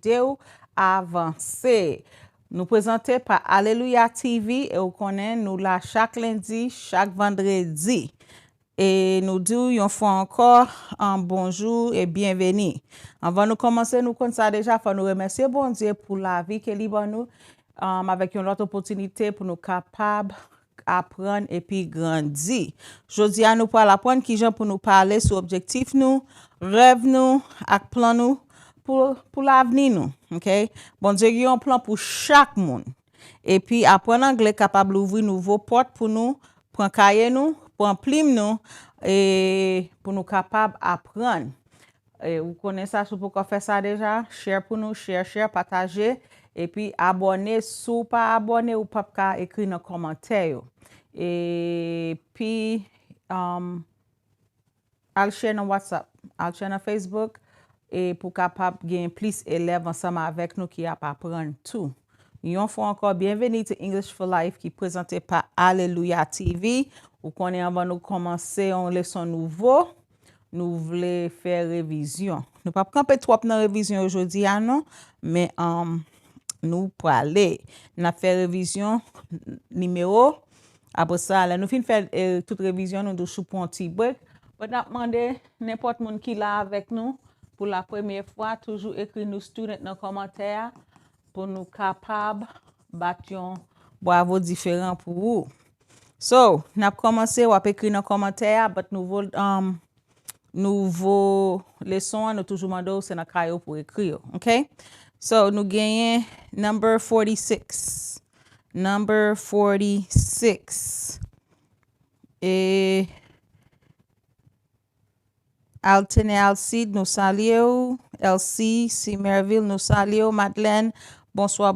vidéo avancée. Nous présentons par Alléluia TV et vous connaissez nous là chaque lundi, chaque vendredi. Et nous disons une fois encore un bonjour et bienvenue. Avant de commencer, nous connaissons ça déjà, il faut nous remercier bon Dieu pour la vie qu'il a nous avec une autre opportunité pour nous capables apprendre et puis grandir. Aujourd'hui, nous parlons apprendre Kijan pour nous parler sur objectif nous, rêve nous, et plan nous pour l'avenir nous. OK? Bon Dieu, il y a un plan pour chaque monde. Et puis apprendre anglais capable d'ouvrir nouveaux portes pour nous, prendre cahier nous, prendre plume nous et pour nous capable apprendre. Et vous connaissez ça, si vous pouvez faire ça déjà, share pour nous, share, partager. Et puis abonner, si vous pas abonné ou pas écrire dans les commentaires. Et puis, I'll share dans WhatsApp, I'll share dans Facebook. Et pour capable gagner plus d'élèves ensemble avec nous qui apprennent tout. Une fois encore, bienvenue à English4Life qui est présenté par Alléluia TV. Vous connaissez avant de commencer une leçon nouveau. Nous voulons faire révision. Nous ne pouvons pas camper trop dans la révision aujourd'hui, non? Mais nous pour aller. Nous avons fait révision numéro. Après ça, là, nous finissons faire toute révision, nous devons pour un petit break. Nous demandons n'importe qui est là avec nous pour la première fois, toujours écrire nos students dans les commentaires pour nous capables de battre bravo différent pour vous. So, nous avons commencé à écrire dans les commentaires, mais nouveau leçon, nous toujours demandé c'est dans le pour écrire. OK? So, nous gagnons number 46. Number 46. Et Altene Alcide, nous saluons. Elsie, Simerville, nous saluons. Madeleine, bonsoir.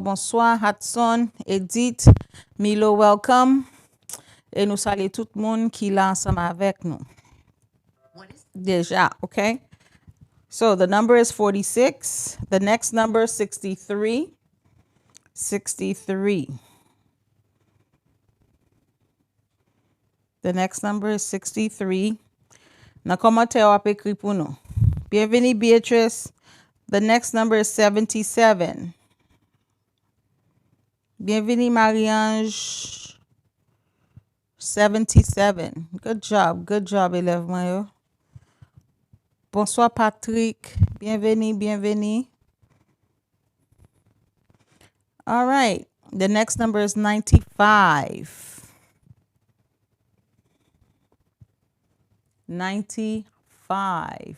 Hudson, Edith, Milo, welcome. Et nous saluons tout le monde qui est là ensemble avec nous. Déjà, okay? So the number is 46. The next number is 63. 63. The next number is 63. Dans commentaire, on peut écrire pour nous. Bienvenue, Beatrice. The next number is 77. Bienvenue, Marie-Ange. 77. Good job, élève moi. Bonsoir, Patrick. Bienvenue. All right. The next number is 95. 95.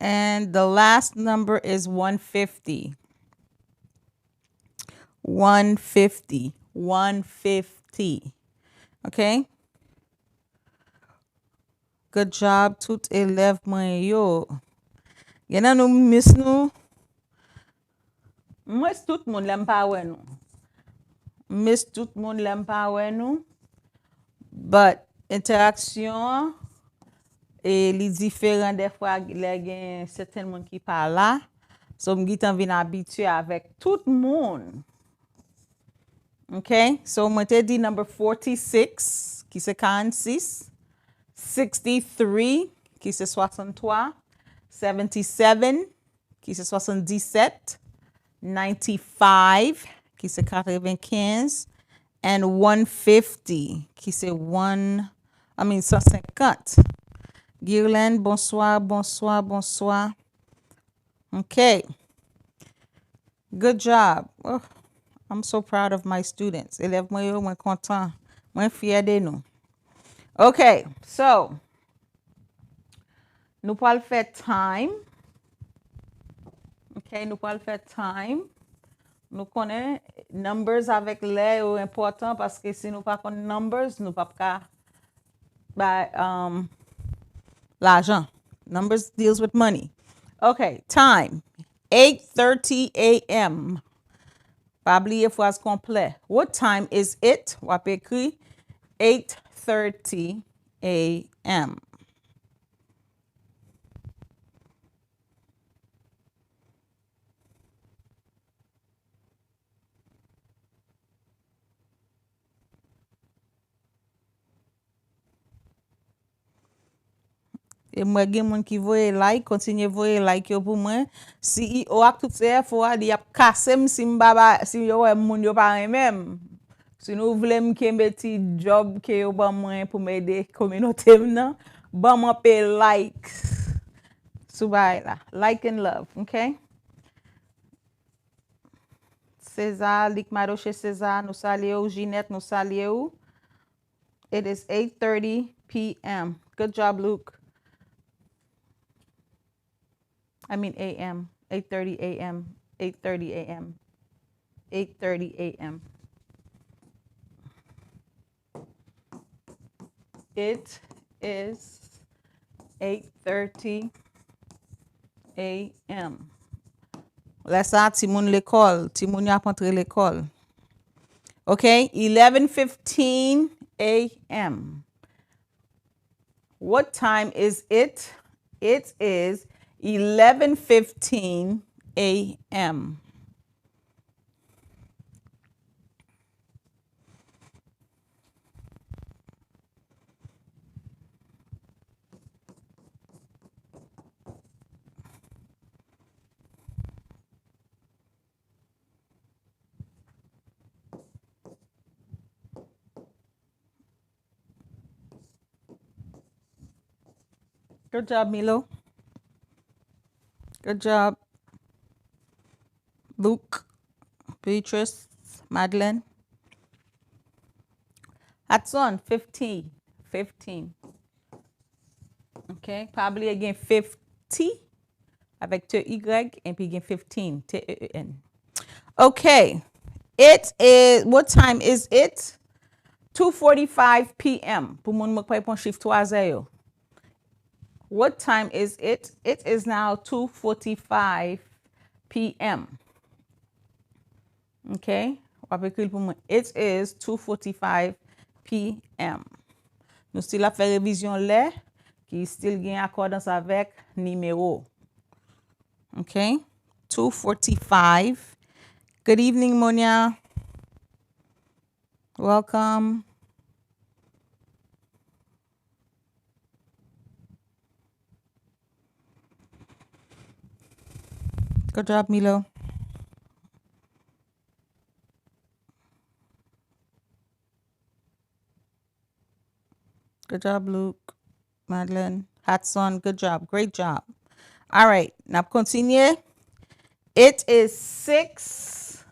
And the last number is 150. 150. 150. Okay? Good job, tout élève moi yo. Y'en nous miss nous. Moi tout le monde l'aime pas ouais nous. Miss tout le monde l'aime pas ouais nous. But interaction et les différents des fois il y a certains monde qui parlent là. So m'gitan vinn habitué avec tout le monde. Okay? So moi te dit number 46 qui c'est 46. 63, qui c'est 63, 77, qui c'est 77, 95, qui c'est 95, and 150, qui c'est 150. Guirlaine, bonsoir. Okay. Good job. Oh, I'm so proud of my students. Élève moi yo, moi content, moi fier de nous. Okay, so nous allons faire time. Okay, nous allons faire time. Nous connaissons numbers avec les ou important parce que si nous pas connaissons numbers, nous pas l'argent. Numbers deals with money. Okay, time. 8:30 a.m. Pas oublier phrase complète. What time is it? On peut écrire 8:30 a.m. Et moi gen moun ki voye like, continue voye like yo pour moi. Si ou ak tout se fois li ap kase m si mbaba si yo wè moun yo pa même. Si nou vle m kembe ti job ke yo ban mwen pour m'aider communauté m nan, ban mwen pe like. Soubay la. Like and love, okay? César, Lik Madoche César, nous saluons. Ginette, nous saluons. It is 8:30 p.m. Good job, Luke. I mean a.m. 8:30 a.m. 8:30 a.m. 8:30 a.m. It is 8:30 a.m. Là ça, ti moun l'école, ti moun y a rentré l'école. Okay, 11:15 a.m. What time is it? It is 11:15 a.m. Good job, Milo. Good job, Luke, Beatrice, Madeleine. Hudson, 15. 15. Okay, probably again 50 avec T-Y and puis again 15, T-E-E-N. Okay, it is, what time is it? 2:45 p.m. Pour moun mwen pon shift 3 What time is it? It is now 2:45 p.m. Okay? It is 2:45 p.m. Nous still a fait révision là, qui still gain accordance avec numéro. Okay? 2:45. Good evening, Monia. Welcome. Good job, Milo. Good job, Luke. Madeleine. Hudson. Good job. Great job. All right. Now continue. It is 6.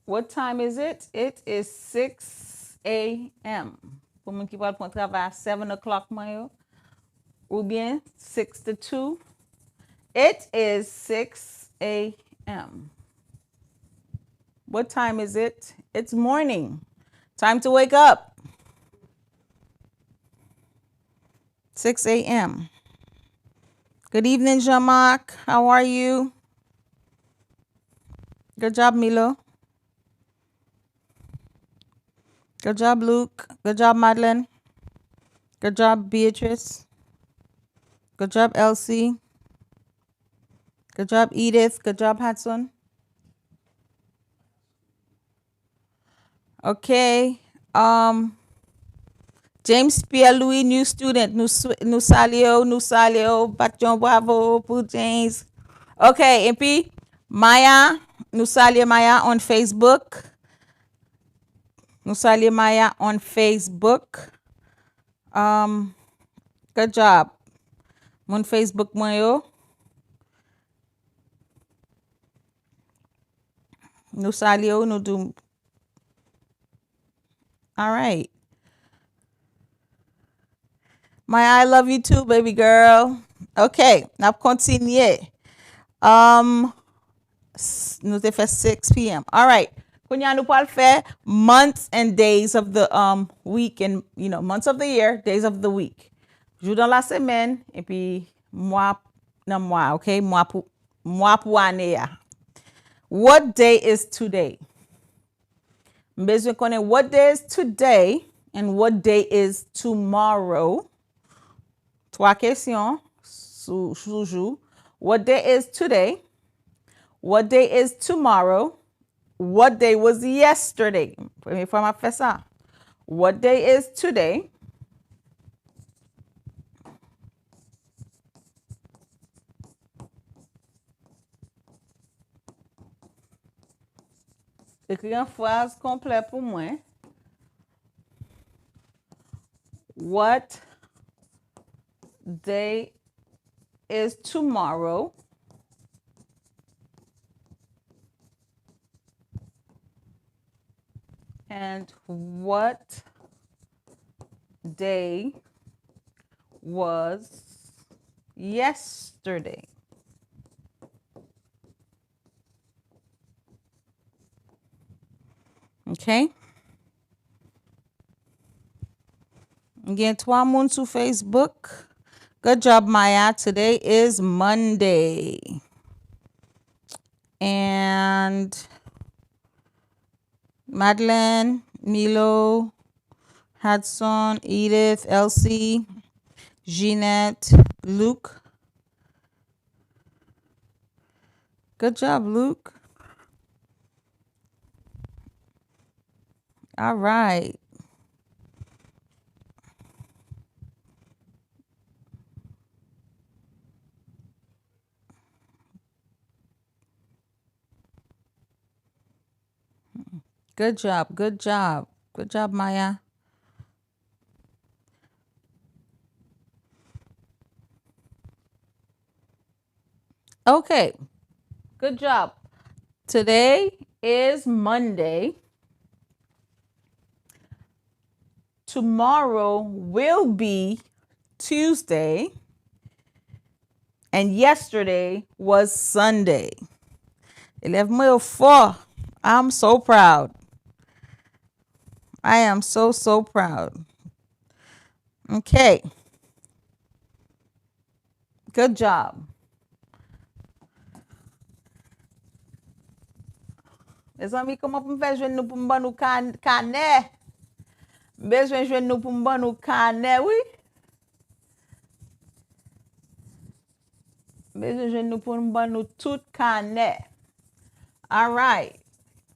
What time is it? It is 6 a.m. Pour moun ki pal pon travay 7 o'clock mayo. Ou bien 6 to 2. It is 6 a.m. What time is it? It's morning. Time to wake up. 6 a.m. Good evening, Jean-Marc. How are you? Good job, Milo. Good job, Luke. Good job, Madeleine. Good job, Beatrice. Good job, Elsie. Good job, Edith. Good job, Hudson. Okay. James Pierre-Louis, new student. Nous saluons. Bâton bravo pour James. Okay, et puis Maya. Nous saluons Maya on Facebook. Nous saluons Maya on Facebook. Good job. Mon Facebook moi yo. Nous saluons, nous do. All right. Maya, I love you too, baby girl. Okay, now continue. Nous te fait 6 p.m. All right. Kounya nous pal faire months and days of the week and months of the year, days of the week. Jour dans la semaine et puis mois dans mois, okay? Mois pour année ya. What day is today? Besoin connaître what day is today and what day is tomorrow. 3 questions sous jour. What day is today? What day is tomorrow? What day was yesterday? Première fois m'a fait ça. What day is today? Écris une phrase complète pour moi. What day is tomorrow? And what day was yesterday? Okay. Again, 3 moun sur Facebook. Good job, Maya. Today is Monday. And Madeleine, Milo, Hudson, Edith, Elsie, Jeanette, Luke. Good job, Luke. All right. Good job. Good job. Good job, Maya. Okay. Good job. Today is Monday. Tomorrow will be Tuesday. And yesterday was Sunday. Élève moi au fort. I'm so proud. I am so, so proud. Okay. Good job. Mes amis, comment pou m'fè jwen nou pou m'ban nou kane? Bezwen jwen nou pou m'ban nou kane, oui? Bezwen jwen nou pou m'ban nou tout kane. All right.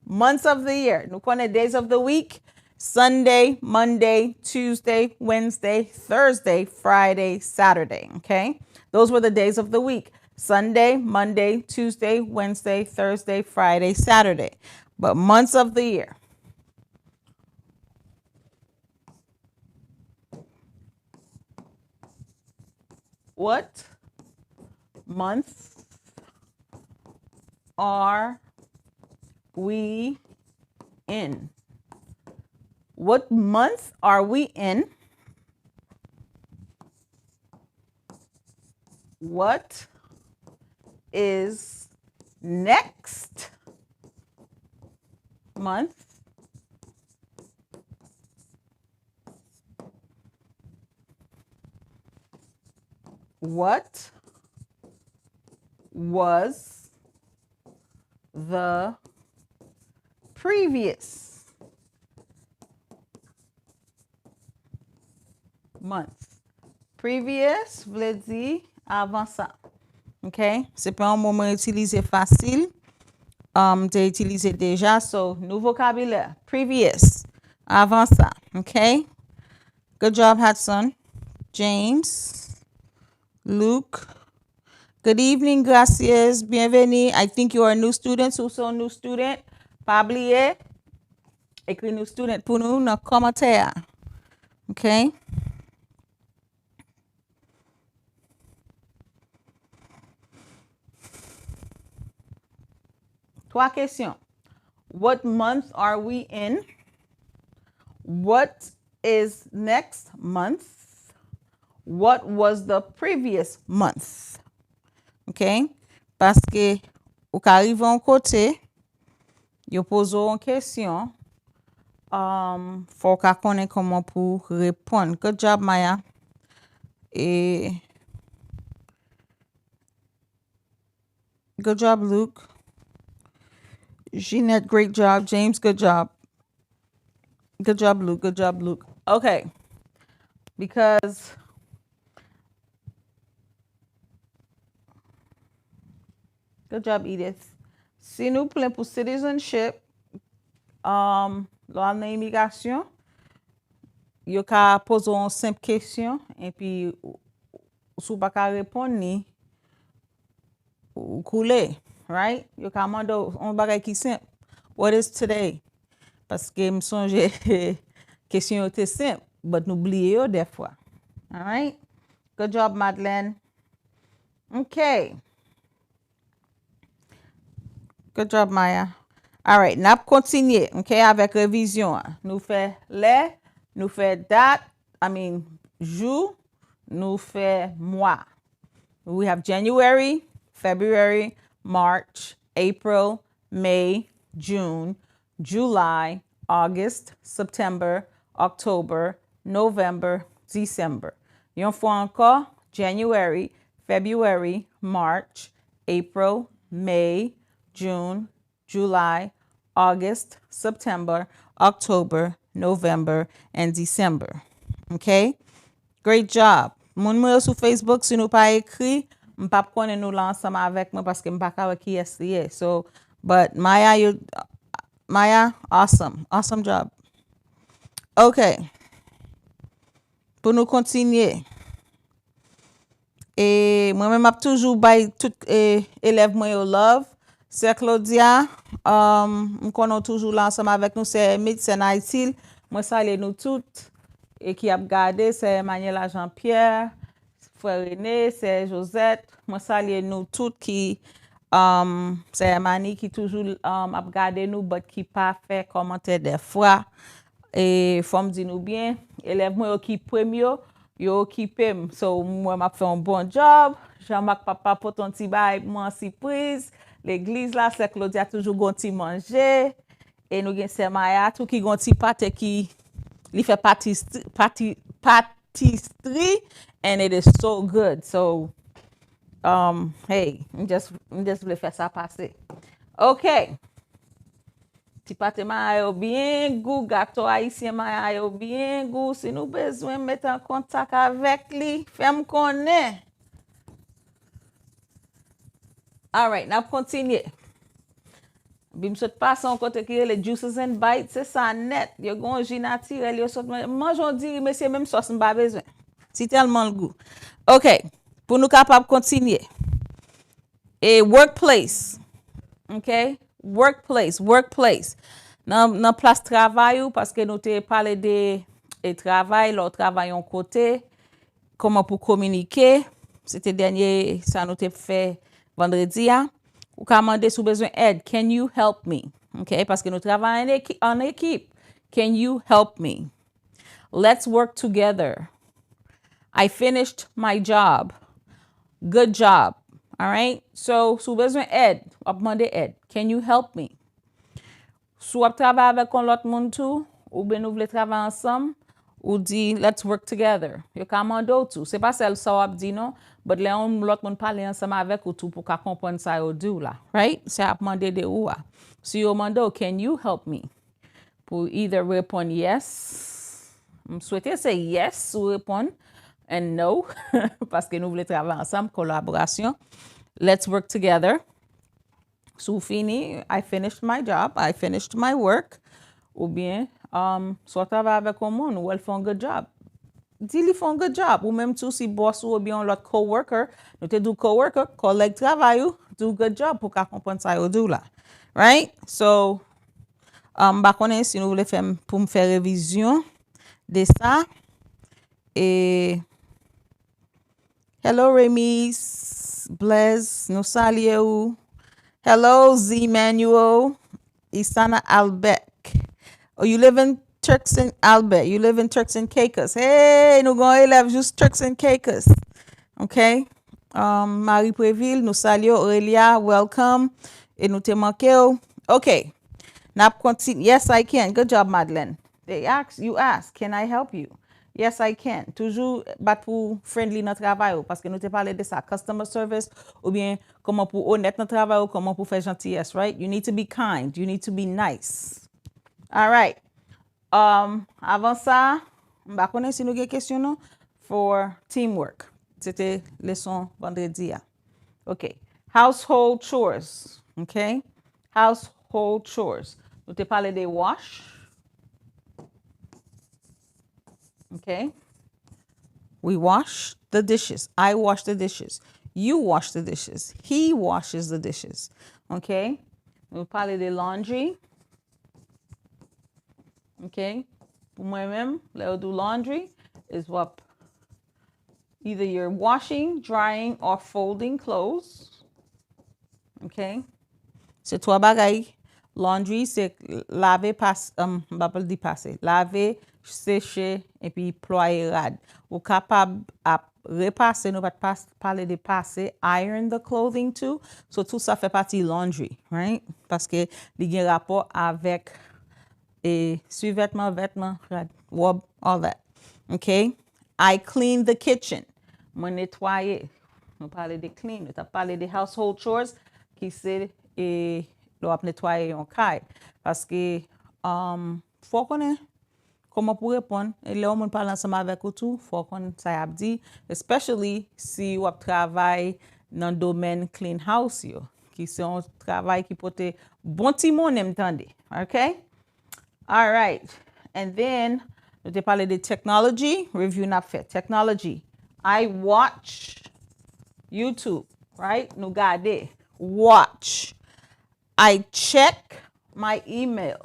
Months of the year. Nou konen days of the week. Sunday, Monday, Tuesday, Wednesday, Thursday, Friday, Saturday. Okay? Those were the days of the week. Sunday, Monday, Tuesday, Wednesday, Thursday, Friday, Saturday. But months of the year. What month are we in? What month are we in? What is next month? What was the previous month? Previous vle di avant ça. OK? C'est pas un moment utilisé facile. T'es utilisé déjà, so nou vocabulaire. Previous. Avant ça. OK? Good job, Hudson. James. Luke. Good evening, gracias. Bienvenue. I think you are a new student. So a new student. Pa bliye. Ekri new student pou nou nan commentaire. OK? Trois questions. What month are we in? What is next month? What was the previous month? OK? Parce que ou ka arrive an kote, yo pozo an question, faut ka konnen comment pour répondre. Good job, Maya. Et good job, Luke. Jeanette, great job. James, good job. Good job, Luke. Good job, Luke. Okay. Because good job, Edith. Si nou plen pou citizenship, lò nan immigration, yo ka pozo an simple question, et puis sou pa ka repon ni, ou koule, right? Yo ka mando an bagay ki simple. What is today? Parce que me songe question était simple, but nous bliye yo des fois. All right? Good job, Madeleine. Okay. Good job, Maya. All right, nap kontinye, okay, avec révision. Nous fait les, nous fait date, jou, nous fait mois. We have January, February, March, April, May, June, July, August, September, October, November, December. Yon fois encore, January, February, March, April, May, June, July, August, September, October, November, and December. Okay? Great job. Moun mwen yo sou Facebook, si nou pa ekri, m pa konen nou la ansama avek mwen paske m pa ka wè ki yes liye. So, but Maya, awesome. Awesome job. Okay. Pou nou kontinye. Mwen men map toujou bay tout élèv mwen yo love. C'est Claudia, konon toujou la ansama avec nous, c'est médecin itil. Moi salue nous toutes et qui a gardé, c'est Manuela Jean-Pierre, frère René, c'est Josette. Moi salue nous toutes qui c'est Mani qui toujours a gardé nous, but qui pas fait commentaire des fois. Et faut me dire nous bien, élève moi qui premier, yo occupé, so moi m'a fait un bon job. Jean-Marc papa pour ton petit bail, moi surprise. L'église là, c'est Claudia toujours gonti manger. Et nous gen c'est Maya tout qui gonti pâte qui li fait pâtisserie and it is so good. So hey, just voulais faire ça passer. OK. Ti pâte Maya yo bien goût, gâteau haïtien Maya yo bien goût. Si nous besoin mettre en contact avec lui, fais-moi connaître. All right, now continue. Bim sot passe en côté qui les juices and bites, c'est ça net. Yo gon jus naturel, yo sot mangeons dit monsieur même sauce m'pa besoin. C'est tellement le goût. OK, pour nous capable continuer. Et workplace. OK? Workplace. Nan place travail ou parce que nous te parlé de travail, leur travail en côté, comment pour communiquer. C'était dernier ça nous te fait vendredi, ou ka mande sou besoin aide. Can you help me? Okay, parce que nous travaillons en équipe. Can you help me? Let's work together. I finished my job. Good job. All right? So, sou besoin aide, ou demande aide. Can you help me? Sou ap travay avec l'autre monde tout, ou ben nou vle travay ensemble, ou dit let's work together. Yo ka mande ou tout. C'est pas celle ça ap dit non. But le on l'autre monde parler ensemble avec ou tout pour qu'à comprendre ça yo dit là, right? C'est à demander de ou. Si yo mande, can you help me? Pour either répondre yes. Je souhaite c'est yes ou répondre and no parce que nous voulons travailler ensemble, collaboration. Let's work together. So fini, I finished my job, I finished my work. Ou bien soit travailler avec un monde ou elle fait un good job. Dis li font un good job. Ou même tout si boss ou bien l'autre coworker, nous te do coworker, collègue travail ou do good job pour qu'à comprendre ça ou do là. Right? So ba konnen si nous voulons faire pour me faire révision de ça. Et hello Remis, Blaise, nous saluons. Hello Z Manuel, Isana Albeck. Oh, you live in Turks and Albert. You live in Turks and Caicos. Hey, nous gon élève juste Turks and Caicos. Okay? Marie Préville, nous saluons Aurélia, welcome. Et nous te manquons. Okay. Nap continue. Yes, I can. Good job, Madeleine. You ask, can I help you? Yes, I can. Toujours bat pour friendly dans travail parce que nous te parlé de ça, customer service ou bien comment pour honnête dans travail ou comment pour faire gentillesse, right? You need to be kind. You need to be nice. All right. Avant ça, m'a connaît si nous avez question non for teamwork. C'était leçon vendredi. Okay. Household chores. Okay. Household chores. Nous te parlé de wash. Okay. We wash the dishes. I wash the dishes. You wash the dishes. He washes the dishes. Okay. Nous parlons de laundry. OK? Pour moi-même, là, do laundry is what either you're washing, drying, or folding clothes. OK? C'est trois bagailles. Laundry, c'est laver, pas dire passer. Laver, sécher, et puis ployer rad. Ou capable à repasser, nous pas parler de passer, iron the clothing too. So tout ça fait partie laundry, right? Parce que il y a un rapport avec sous-vêtements, vêtements, robe, all that. Okay? I clean the kitchen. Moi nettoyer. Nous parler de clean. Nous parler de household chores qui c'est l'on nettoyer en caille. Parce que faut qu'on comment pour répondre et là on parle ensemble avec vous tout faut qu'on ça a dit especially si on travaille dans le domaine clean house yo qui c'est un travail qui peut être bon petit monde m'entendez. Okay? All right. And then, nous avons parlé de technology, review n'a fait. Technology. I watch YouTube, right? Nous garder. Watch. I check my email.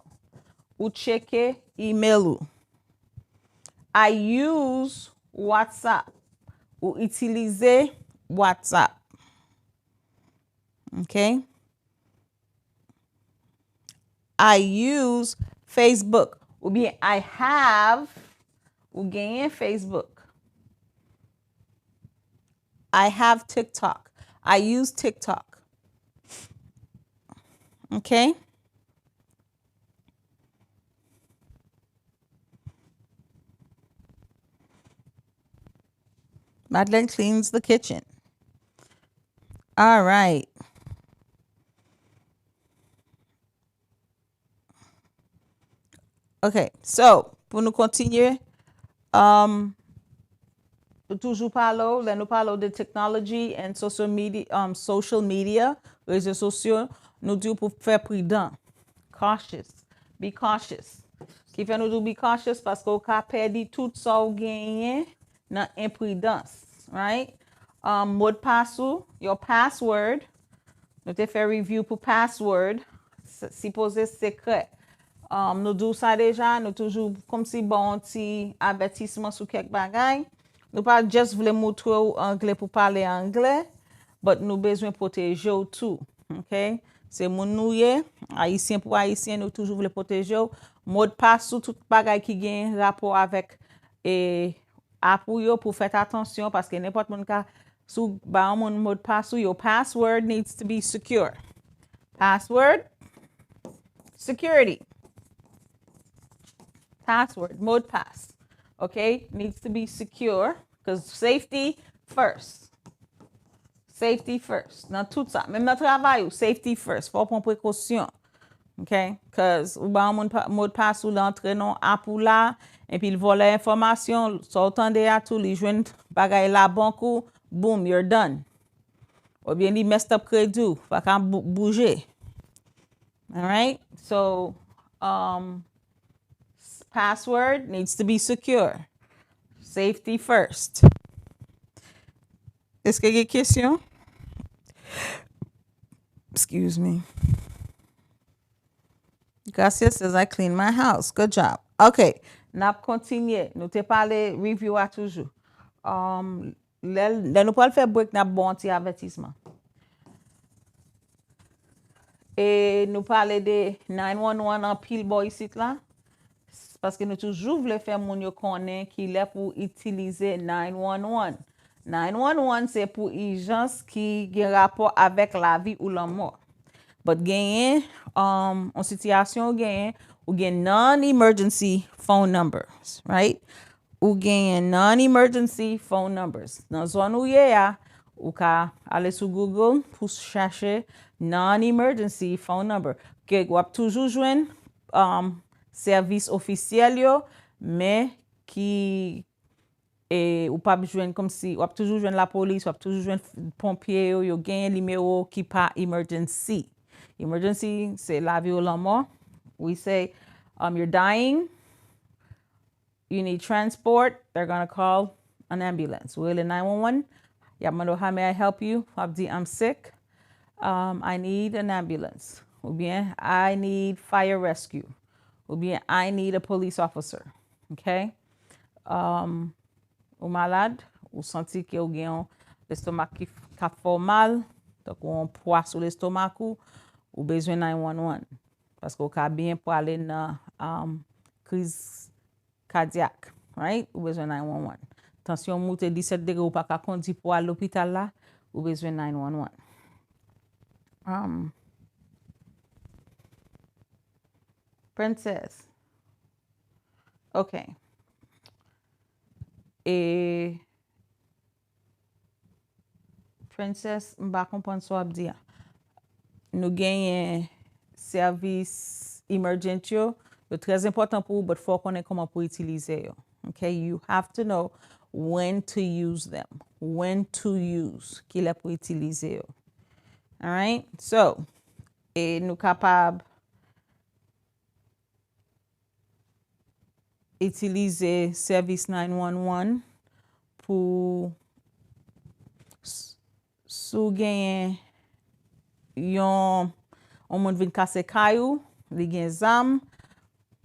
Ou checker email ou. I use WhatsApp. Ou itilize WhatsApp. Okay? I use Facebook. Ou bien I have ou gagne Facebook. I have TikTok. I use TikTok. Okay? Madeleine cleans the kitchen. All right. OK, so, pour nous continuer, toujours parler, là, nous parlons de technology and social media, réseaux sociaux, nous disons pour faire prudent, cautious, be cautious. Qui fait nous dire be cautious parce qu'on a perdu tout ça ou gagné dans imprudence, right? Mot de passe, your password, nous te fait review pour password, supposé secret. Nous disons ça déjà, nous toujours comme si bon petit avertissement sur quelques bagailles. Nous pas juste voulons montrer anglais pour parler anglais, but nous besoin protéger tout, OK? C'est mon nouye, haïtien pour haïtien, nous toujours voulons protéger. Mot de passe tout bagaille qui gagne rapport avec pour faire attention parce que n'importe mon cas sous ba mon mot de passe, your password needs to be secure. Password security. Password, mode pass, okay, needs to be secure because safety first. Safety first. Dans tout ça, même dans le travail, safety first. Faut prendre précaution, okay, because ou ba mode pass ou l'entrée non appou là et puis il vole l'information, sortant de à tout, les joindre bagay la banque, boom, you're done. Ou bien il messed up crédit, pas qu'à bouger. All right, so password needs to be secure. Safety first. Est-ce qu'il y a des questions? Excuse me. Gracias says I clean my house. Good job. Okay. N'a continuer. Nous te parlé review à toujours. Nous pas faire break n'a bon petit avertissement. Et nous parler de 911 en pile boy ici là. Parce que nous toujours voulons faire mon yo connaît qui est pour utiliser 911. 911 c'est pour urgence qui a rapport avec la vie ou la mort. But gagner en situation gagner ou gain non-emergency phone numbers, right? Ou gain non-emergency phone numbers. Dans zone où ou ka aller sur Google pour chercher non-emergency phone number. Que vous toujours joindre service officiel yo, mais qui ou pas joindre comme si ou toujours joindre la police, ou toujours joindre pompier yo gain numéro qui pas emergency. Emergency c'est la vie ou la mort. We say you're dying, you need transport, they're going to call an ambulance. We'll 911. Yamano, how may I help you? Abdi, I'm sick. I need an ambulance. Ou bien, I need fire rescue. ou bien I need a police officer. OK? Ou malade, ou senti que ou gen l'estomac qui ka fò mal, donc ou un poids sur l'estomac ou besoin 911. Parce que ou ka bien pour aller dans crise cardiaque, right? Ou besoin 911. Tension monte 17 degrés ou pas ka kondi pour aller à l'hôpital là, ou besoin 911. Princess. OK. Et Princess, mba kompon so ap di. Nou genye service emergent yo très important pour vous, but faut konnen comment pour utiliser yo. Okay, you have to know when to use them, when to use ki la pour utiliser yo. All right? So, et nou kapab utiliser service 911 pour sou genye yon moun vin kase kayou, li gen zam.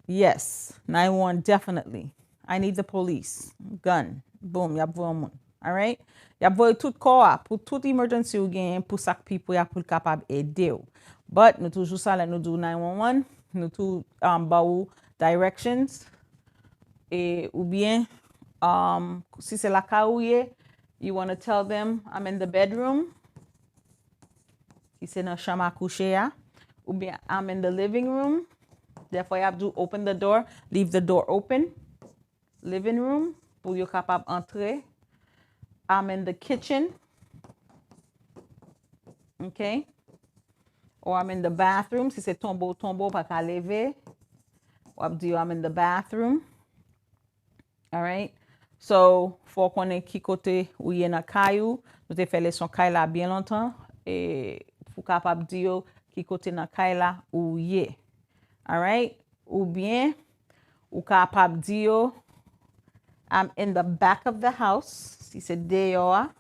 Yes, 911 definitely. I need the police. Gun. Boom, yap voye moun. All right? Yap voye tout koa pour tout emergency ou gen pour sak people yap pou kapab ede ou. But nou toujou sa la nou do 911, nou tou ba ou directions. Et ou bien si c'est la ka ou ye, you want to tell them I'm in the bedroom. Si c'est dans chambre à coucher ya, ou bien I'm in the living room. Therefore you have to open the door, leave the door open. Living room pour yo capable entrer. I'm in the kitchen. Okay? Or I'm in the bathroom. Si c'est tombeau pas ka lever. Ou ap di I'm in the bathroom. All right? So, faut konnen ki kote ou ye nan kayou. Nou te fè leson kay la bien longtemps. Et pou kapab di yo ki kote nan kay la ou ye. All right? Ou bien, ou kapab di yo I'm in the back of the house. Si se deyo a.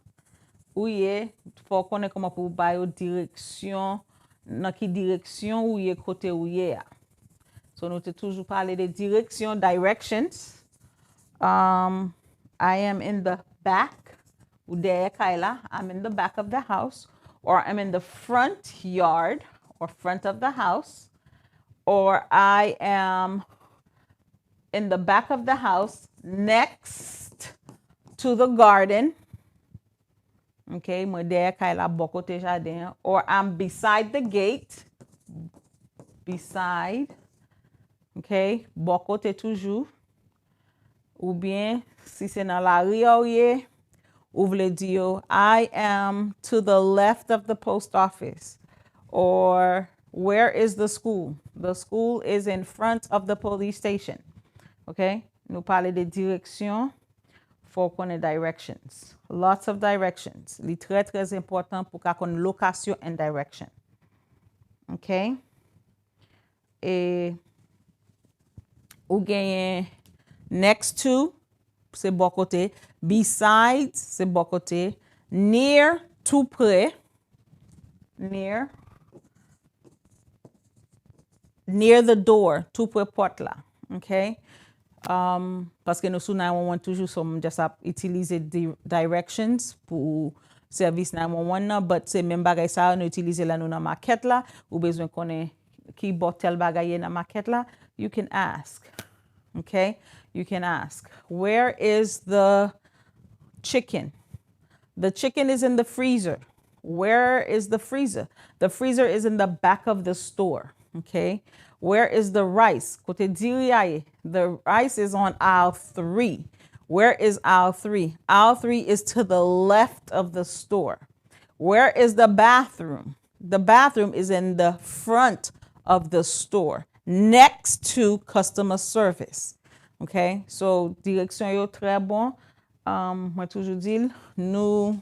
Ou ye, faut konnen koman pou bayo direksyon, nan ki direksyon ou ye kote ou ye a. So, nou te toujou pale de direksyon, directions. I am in the back, ou derrière Kyla, I'm in the back of the house, or I'm in the front yard, or front of the house, or I am in the back of the house next to the garden. Okay, moi derrière Kyla, bokote jardin, or I'm beside the gate, beside, okay, bokote toujours. Ou bien, si c'est dans la rue ou ye, ou vle di yo, I am to the left of the post office. Or, where is the school? The school is in front of the police station. Okay? Nou pale de direksyon, faut konnen directions. Lots of directions. Li très important pou ka konnen lokasyon and direction. Okay? Et, ou genyen next to, c'est bon côté. Besides, c'est bon côté. Near, tout près. Near. Near the door, tout près porte là. OK? Parce que nous sous 911 toujours sommes just utiliser directions pour service 911 là, but c'est même bagay ça nous utiliser là nous dans maquette là, ou besoin connaît qui botel bagay dans maquette là, you can ask. Okay? You can ask, where is the chicken? The chicken is in the freezer. Where is the freezer? The freezer is in the back of the store. Okay? Where is the rice? Kote diri the rice is on aisle 3. Where is aisle 3? Aisle 3 is to the left of the store. Where is the bathroom? The bathroom is in the front of the store, next to customer service. Okay, so direksyon yo très bon. Mwen toujou dil, nou,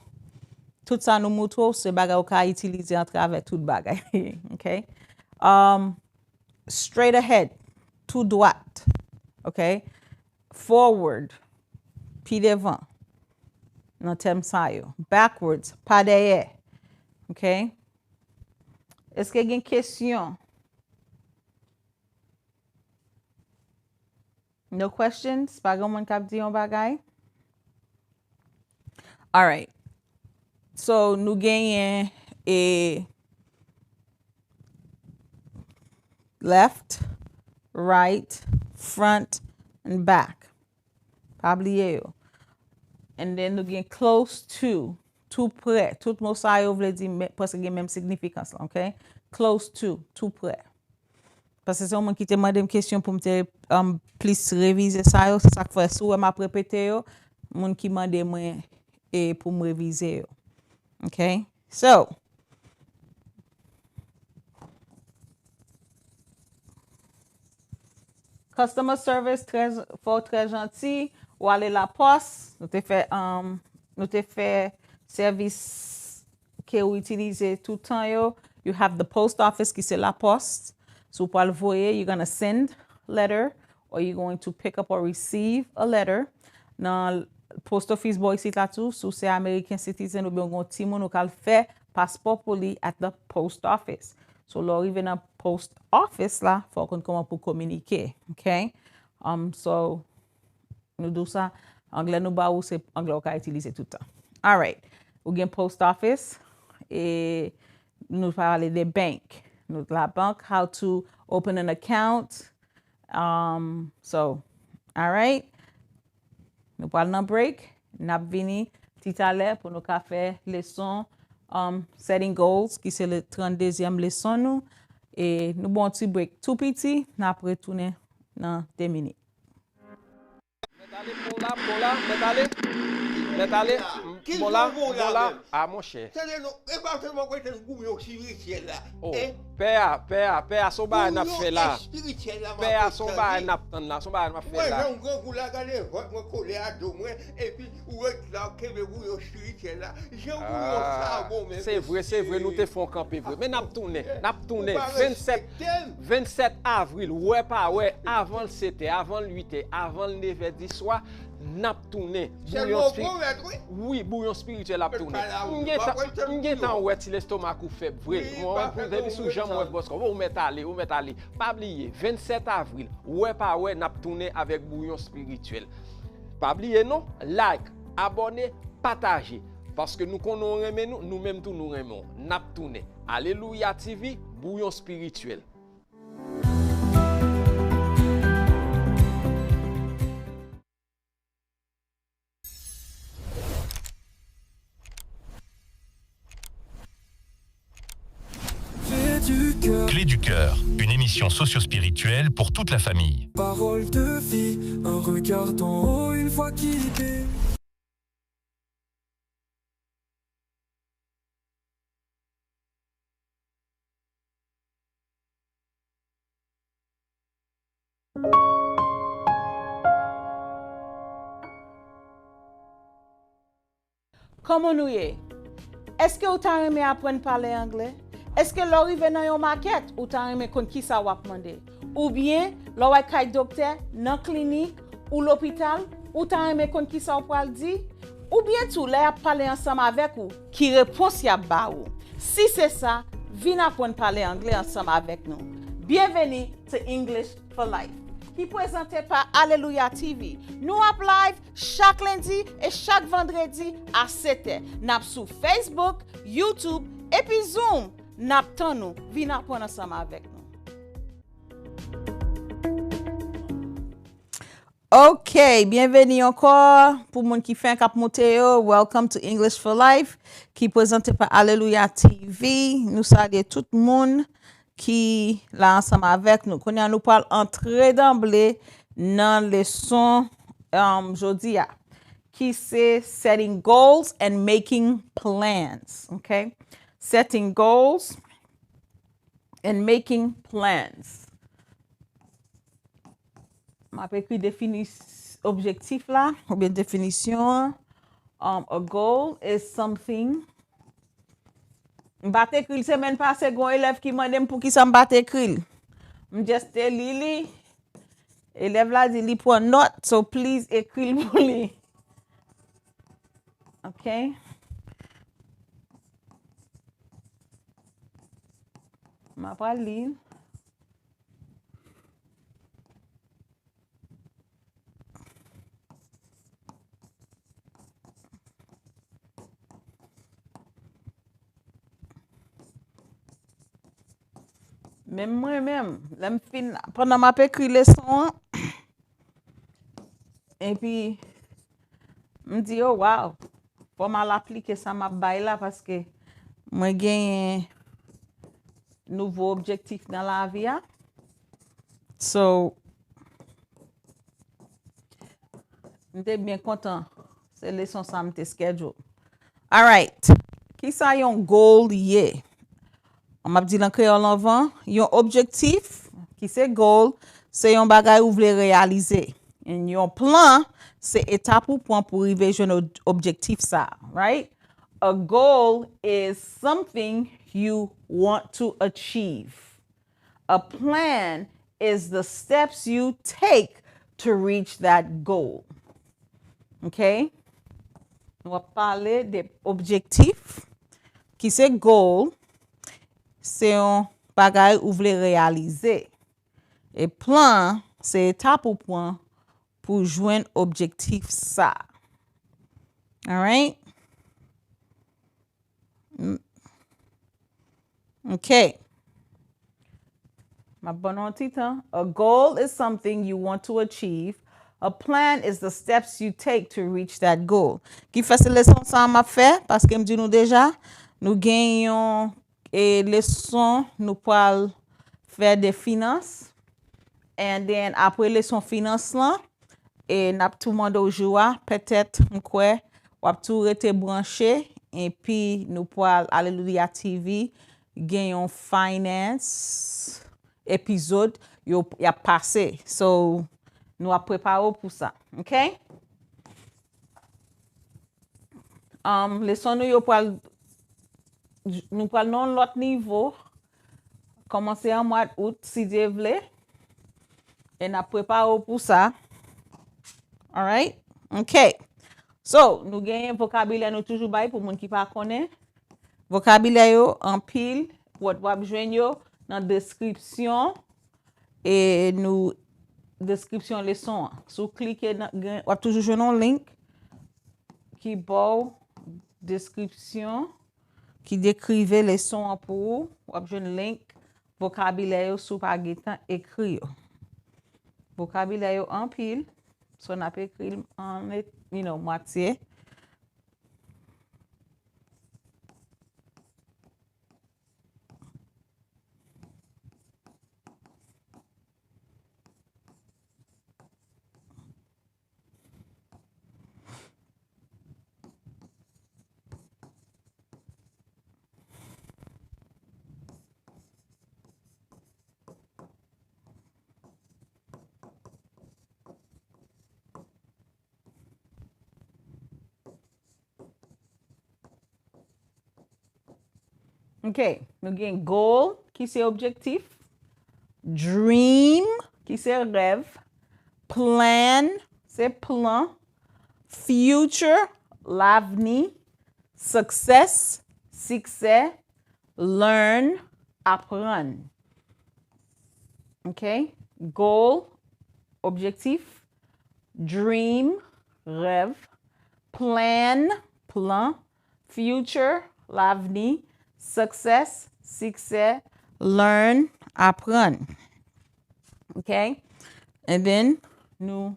tout sa nou moutou, se bagay ou ka itilize an travè tout bagay. Okay? Straight ahead, tout droite. Okay? Forward, pi devan, nan tem sa yo. Backwards, pa deye. Okay? Eske gen kesyon? No questions? Pa gen moun kap di yon bagay? Alright. So, nou genyen a left, right, front, and back. Pa bliye yo. And then nou gen close to, tout près. Tout mot sa yo vle di preske gen menm signifikans la, ok? Close to, tout près. Parce que c'est un monde qui te demande une question pour me plus réviser ça, c'est ça que fait sous m'a répété yo, monde qui demande moi et pour me réviser yo. Okay? So, customer service très gentil, ou aller la poste, nous te fait service que ou utiliser tout le temps yo. You have the post office qui c'est la poste. So pour le voyer, you're going to send letter or you're going to pick up or receive a letter. Dans post office boy ici là tout, so c'est American citizen ou bien on ti moun ou kal fait passeport pour lui at the post office. So là arrive dans post office là, faut qu'on comment pour communiquer, okay? So nous do ça anglais nous ba ou c'est anglais on ka utiliser tout le temps. All right. Ou gen post office et nous parler des banques. Nous la banque, how to open an account. So, all right. Nous parlons d'un break. Nous vini tout à l'heure pour nous faire leçon setting goals, qui c'est le 32e leçon nous. Et nous bon petit break tout petit, nous après retourner dans 2 minutes. Metale, mola, ah mon cher. Oh, père, son ba n'a fait là. Père, son ba n'a tan là, son ba n'a fait là. C'est vrai, nous te font camper vrai. Mais n'a tourné, 27 avril, ouais pas ouais, avant le CT, avant le 8, avant le 9 du soir. N'a tourné oui bouillon spirituel a tourné m'gen tan ouais ti l'estomac ou faible vrai moi depuis sous jambe ouais boss ou mettre aller pas oublier 27 avril ouais pas ouais n'a tourné avec bouillon spirituel pas oublier non like abonner partager parce que nous connaissons aimer nous même tout nous aimons n'a tourné Alléluia TV bouillon spirituel. Clé du cœur, une émission socio-spirituelle pour toute la famille. Parole de vie, un regard d'en haut une fois quitté. Comment nous y est? Est-ce que vous avez aimé apprendre à parler anglais? Est-ce que l'on arrive dans une maquette ou t'as aimé qu'on qui ça va demander? Ou bien, l'on va être docteur dans la clinique ou l'hôpital ou t'as aimé qu'on qui ça va dire? Ou bien tout là parler ensemble avec vous qui réponse y a ba ou? Si c'est ça, venez apprendre à parler anglais ensemble avec nous. Bienvenue to English for Life, qui est présenté par Alléluia TV. Nous avons live chaque lundi et chaque vendredi à 7h. Nous sur Facebook, YouTube et puis Zoom. Naptan nous, venez apprendre ensemble avec nous. Ok, bienvenue encore pour moun qui fait un cap monteo. Welcome to English for Life, qui est présenté par Alléluia TV. Nous saluons tout le monde qui là ensemble avec nous. Qu'on nous parle entrer d'emblée dans les leçon jodi a, qui c'est setting goals and making plans. Okay? Setting goals and making plans. Je vais écrire objectif là, ou bien définition. A goal is something. Je vais écrire semaine passée, un élève qui m'a demandé pour qui ça me bat écrire. Je just tell Lily. Élève là dit, il prend note, so please écrire pour lui. Okay? Ma pas lire. Même moi-même, pendant ma écrit leçon, et puis, me dit, oh wow, faut mal appliquer ça m'a bail là parce que moi gagne un nouveau objectif dans la vie. So, j'étais bien content. C'est leçon ça m'était schedule. All right. Qui ça yon goal lié? On m'a dit en créole avant, yon objectif, qui c'est goal, c'est yon bagay ou vle réaliser. Et yon plan, c'est étape ou point pour arriver à objectif ça, right? A goal is something you want to achieve. A plan is the steps you take to reach that goal. Okay? On va parler des objectifs. Qui c'est goal? C'est un bagay ou vle réaliser. Et plan, c'est étape ou point pour joindre objectif ça. All right? Okay. Ma bonne titre. A goal is something you want to achieve. A plan is the steps you take to reach that goal. Qui fait cette leçon ça m'a fait parce que me dit nous déjà nous gagnons et leçon nous pour faire des finances and then après leçon finance là et n'a tout monde au jour peut-être m'kwe ou tout rete branché et puis nous pour Alléluia TV gagnons finance épisode y a passé. So nous a préparé pour ça, OK? Leçon nous prenons l'autre niveau, commencer en mois d'août, si Dieu veut, et nous préparé pour ça. All right? OK. So, nous gagnons vocabulaire, nous toujours bail pour les gens qui ne connaissent pas. Vocabulaire en pile, pour vous joindre dans la description et nous description leçon. Si vous cliquez, vous toujours jouer un link qui beau description qui décrivait leçon pour vous jouer un link vocabulaire sous par écrit. Vocabulaire en pile, so on a écrit en moitié. OK, nous avons goal, qui c'est objectif. Dream, qui c'est rêve. Plan, c'est plan. Future, l'avenir. Success, succès. Learn, apprendre. OK, goal, objectif. Dream, rêve. Plan, plan. Future, l'avenir. Success, succès, learn, apprendre. Okay? And then, nous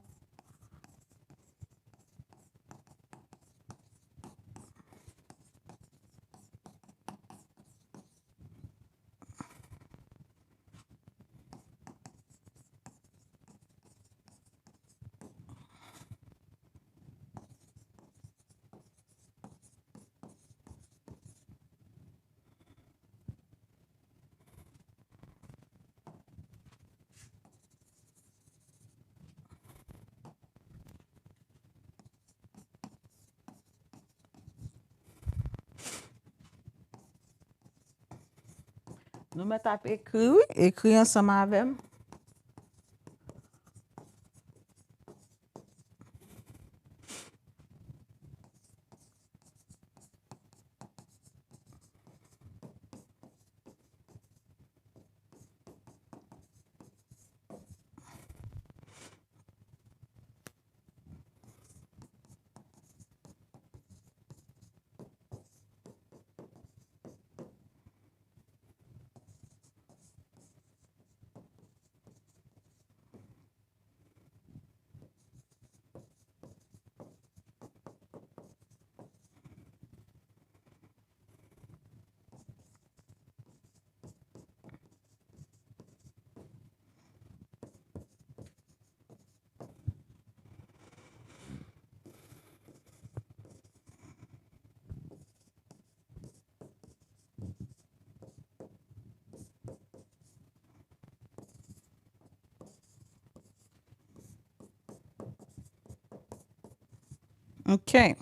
nous mettons à écrire ensemble avec. OK.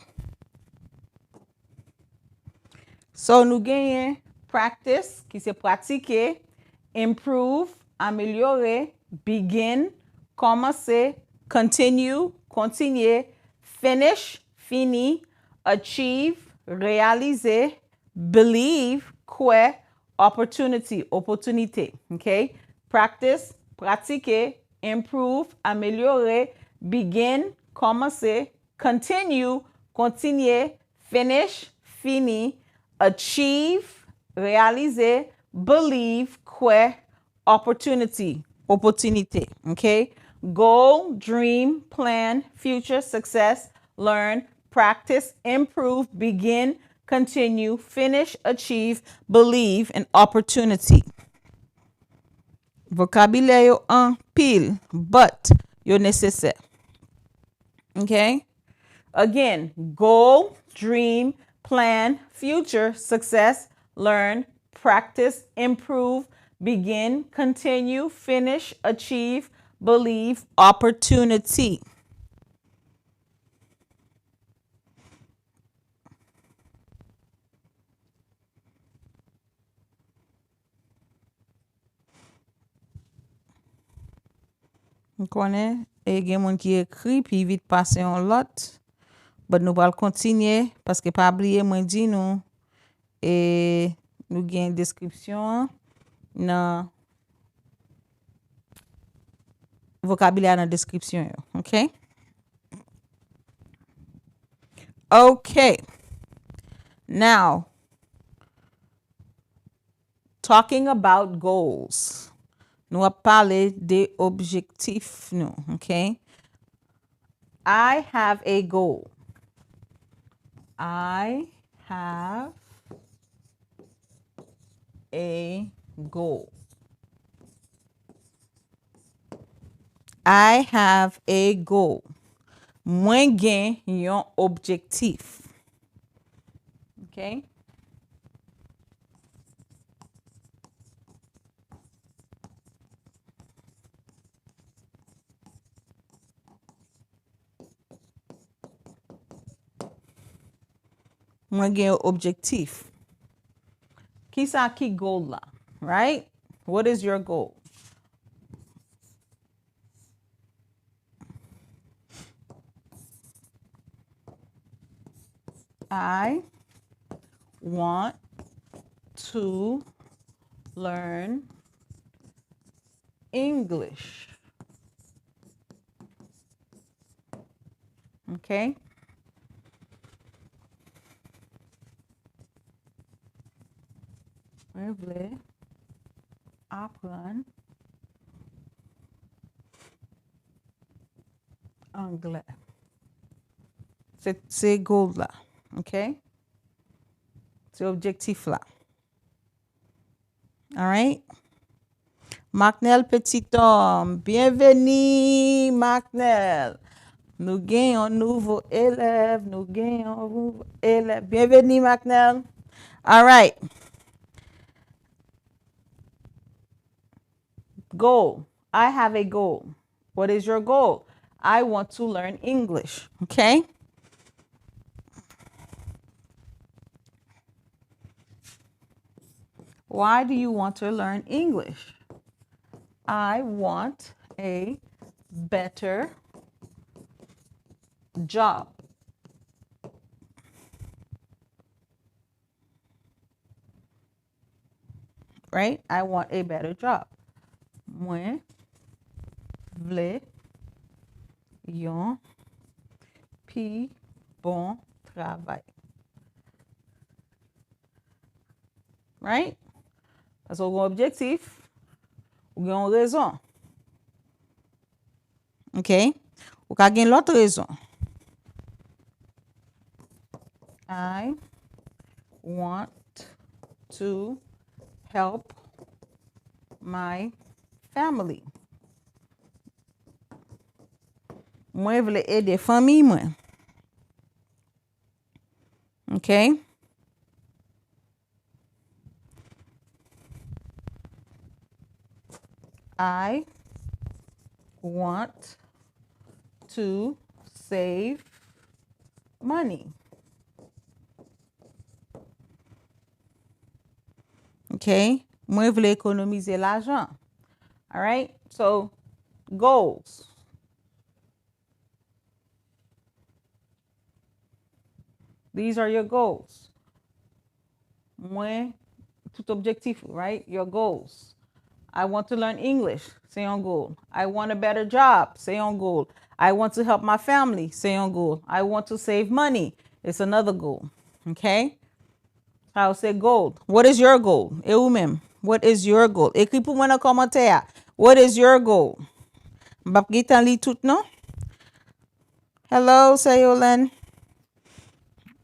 So, nous gagnons practice, qui c'est pratiquer, improve, améliorer, begin, commencer, continue, continuer, finish, fini, achieve, réaliser, believe, croire, opportunity, opportunité. OK? Practice, pratiquer, improve, améliorer, begin, commencer, continue, continuer, finish, fini, achieve, réaliser, believe, croire, opportunity, opportunité. Okay? Goal, dream, plan, future, success, learn, practice, improve, begin, continue, finish, achieve, believe, and opportunity. Vokabilè yo an pile, but yo nécessaire. Okay? Again, goal, dream, plan, future, success, learn, practice, improve, begin, continue, finish, achieve, believe, opportunity. On connaît, et gen moun qui écrit, puis vite passer en lot. But nous allons continuer, parce que pas oublier, moi dit nous, et nous gen une description dans vocabulaire dans description. OK? OK. Now, talking about goals. Nous allons parler des objectifs, nous. OK? I have a goal. I have a goal. I have a goal. Mwen gen yon objectif. OK? Mwen gen yon objectif. Ki sa ki goal la, right? What is your goal? I want to learn English. Okay? Je voulais apprendre anglais. C'est goal là. OK? C'est objectif là. All right? Macnel Petit Homme. Bienvenue, Macnel. Nous gagnons un nouveau élève. Nous gagnons un nouveau élève. Bienvenue, Macnel. All right. Goal. I have a goal. What is your goal? I want to learn English. Okay? Why do you want to learn English? I want a better job. Right? I want a better job. Mwen vle yon pi bon travay. Right? Parce qu'on a un objectif, ou gen une raison. OK? Ou ka gen l'autre raison. I want to help my family. Mwen vle aider famille mwen. OK? I want to save money. Okay? Mwen vle ekonomize l'argent. All right? So, goals. These are your goals. Mwen, tout objectif, right? Your goals. I want to learn English, say on goal. I want a better job, say on goal. I want to help my family, say on goal. I want to save money, it's another goal. Okay? I'll say goal. What is your goal? E ou même. What is your goal? Écris pour moi dans commentaire. What is your goal? M'bap gitan li tout non? Hello, Sayolen.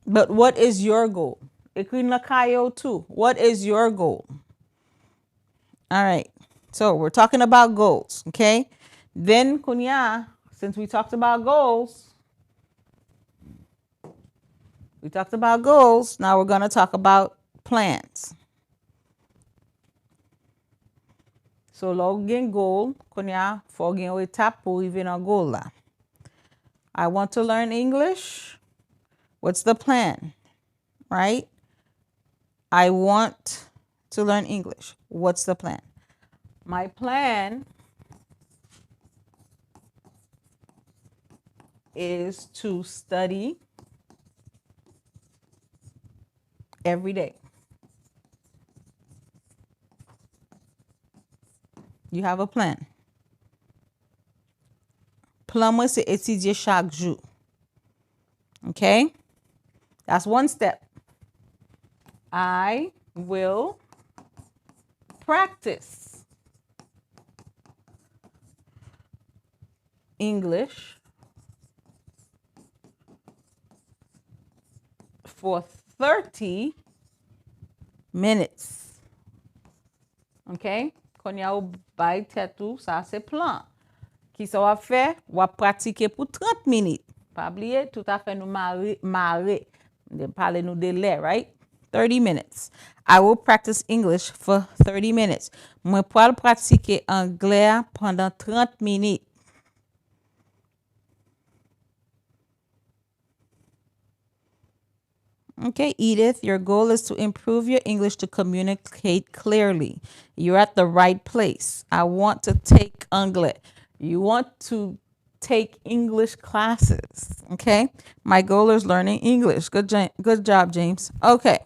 But what is your goal? Écris na kayo too. What is your goal? All right. So we're talking about goals, okay? Then, kunya, since we talked about goals, now we're going to talk about plans. So, log gen goal, kunya, fò gen ou etap pou rive nan goal la. I want to learn English. What's the plan? Right? I want to learn English. What's the plan? My plan is to study every day. You have a plan. Plan mwen se etudye chak jou. Okay? That's one step. I will practice English for 30 minutes. Okay? Konya ou bay tetou, ça c'est plan. Ki sa wap fè, wap pratike pou 30 minutes. Pa bliye, tout a fè nou mare. De pale nou de lè, right? 30 minutes. I will practice English for 30 minutes. Mwen pral pratike anglè pendant 30 minutes. Okay, Edith, your goal is to improve your English to communicate clearly. You're at the right place. I want to take Anglè. You want to take English classes, okay? My goal is learning English. Good job, James. Okay.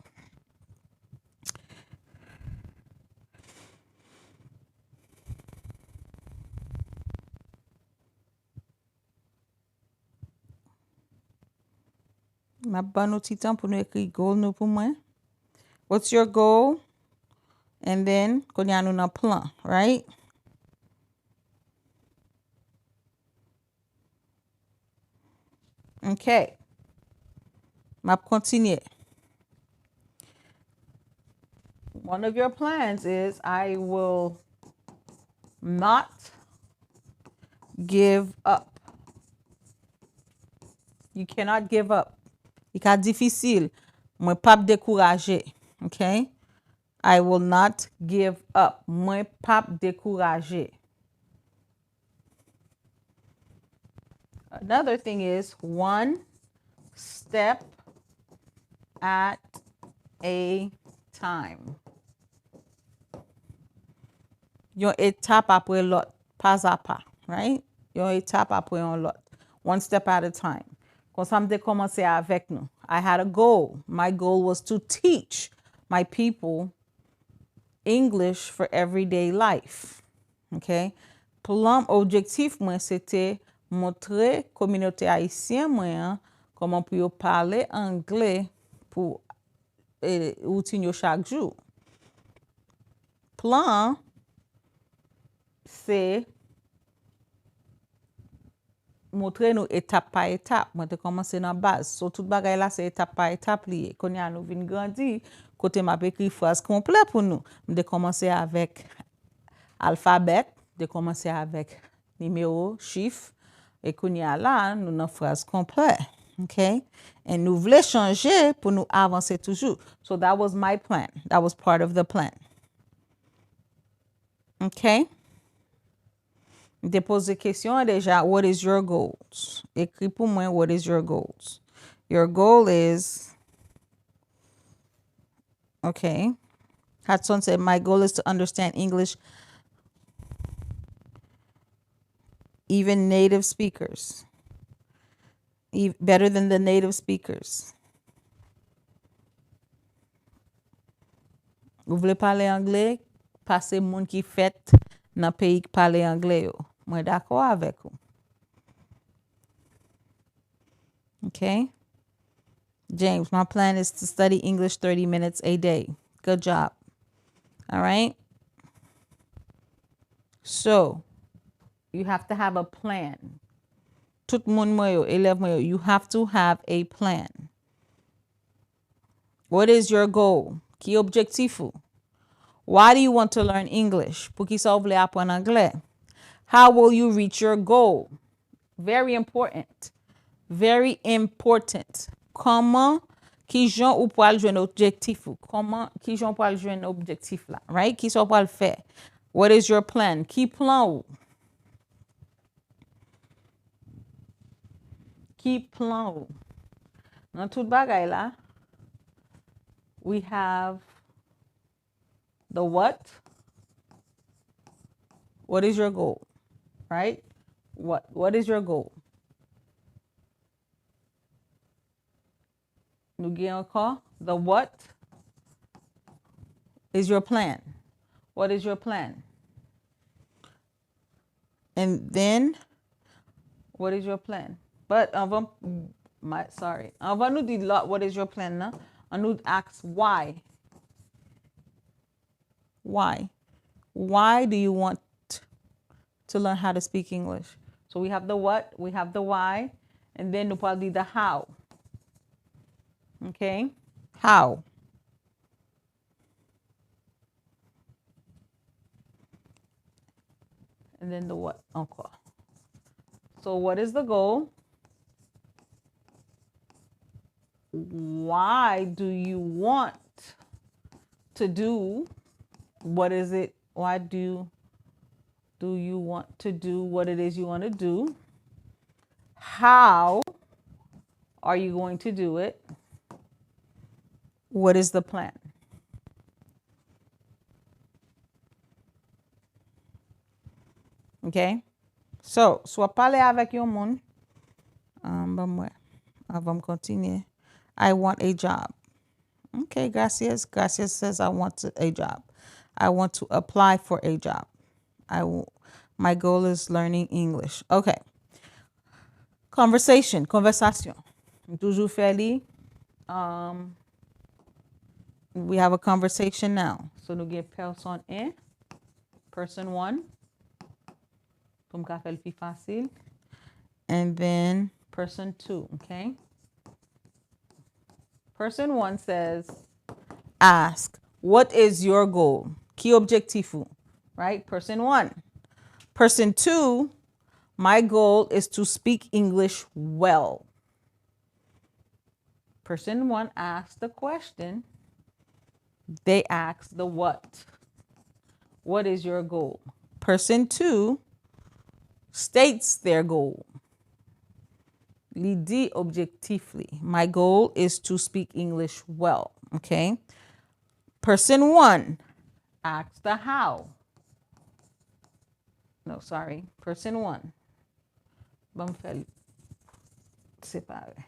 Ma ban nou ti tan pou nou ekri goal nou pou mwen. What's your goal? And then, konya nou nan plan, right? Okay. Map continue. One of your plans is I will not give up. You cannot give up. I ka difficile. Mwen pap dekouraje. Okay? I will not give up. Mwen pap dekouraje. Another thing is 1 step at a time. Yon etap apre lot, pas a pas, right? Yon etap apre yon lot. 1 step at a time. Kon sa mde komanse avek nou. I had a goal. My goal was to teach my people English for everyday life. Okay? Plan objektif mwen sete montre kominote haisyen mwen koman pou yo pale anglè pou outin yo chak jou. Plan se montre nou etap pa etap. Mwen te komanse nan baz. So tout bagay la se etap pa etap liye. Konya nou vin grandi, kote map ekri phrase komple pou nou. Mde komanse avek alfabet, de komanse avek nimero, chif, e konya la nou nan phrase komple. Okay? And nou vle chanje pou nou avanse toujou. So that was my plan. That was part of the plan. Okay? Mte pose question deja, what is your goals? Ekri pou mwen, what is your goals? Your goal is, okay. Hudson said, my goal is to understand English, even native speakers, better than the native speakers. Vous voulez parler anglais? Passez moun qui fait nan pays qui parle anglais yo. Moi d'accord avec vous. Okay? James, my plan is to study English 30 minutes a day. Good job. All right? So, you have to have a plan. Tout moun mwen yo, élève mwen yo, you have to have a plan. What is your goal? Ki objektif ou? Why do you want to learn English? Pou ki sa ou vle apren anglais? How will you reach your goal? Very important. Very important. Comment, ki jan ou pou al jwen objektif ou? Comment, ki jan pou al jwen objektif la? Right? Ki sa ou pou al fè? What is your plan? Ki plan ou? Ki plan ou? Nan tout bagay la, we have the what? What is your goal? Right? What is your goal? Nou gen encore the what is your plan? What is your plan? And then what is your plan? But on va nou di lot what is your plan nan? On nous ask why. Why? Why do you want to learn how to speak English? So we have the what, we have the why, and then nous parle the how. Okay? How? And then the what encore. So what is the goal? Why do you want to do? What is it? Why do you want to do what it is you want to do? How are you going to do it? What is the plan? Okay? So, soit parler avec yon moun. Avant continuer. I want a job. Okay, gracias. Gracias says I want a job. I want to apply for a job. My goal is learning English. Okay. Konvèsasyon. Toujou fè li. We have a conversation now. So nou gen person 1, person 1. Pou m ka fè l pi fasil. And then person 2, okay? Person 1 says, ask, what is your goal? Ki objektif ou? Right? Person 1. Person 2, my goal is to speak English well. Person 1 asks the question. They ask the what. What is your goal? Person 2 states their goal. Li di objektifly. My goal is to speak English well. Okay? Person 1 asks the how. No, sorry. Person 1. Bam fel separe.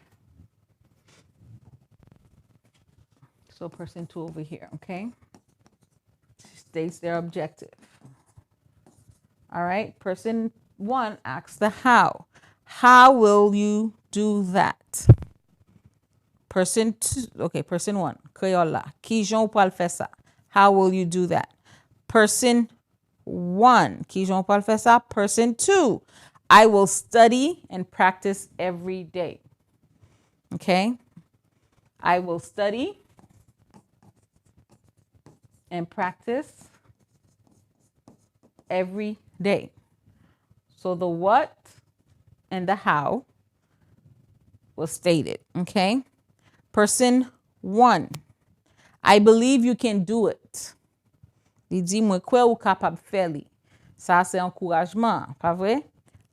So person 2 over here, okay? States their objective. All right? Person 1 asks the how. How will you do that? Person 2, okay, person 1, Creole la. Ki jan ou pral fè sa? How will you do that? Person 1, ki jan ou pral fè sa? Person 2, I will study and practice every day. Okay? I will study and practice every day. So the what and the how was stated, okay? Person 1, I believe you can do it. Li di mwen kwe ou kapab fè li. Sa se encouragement, pa vre?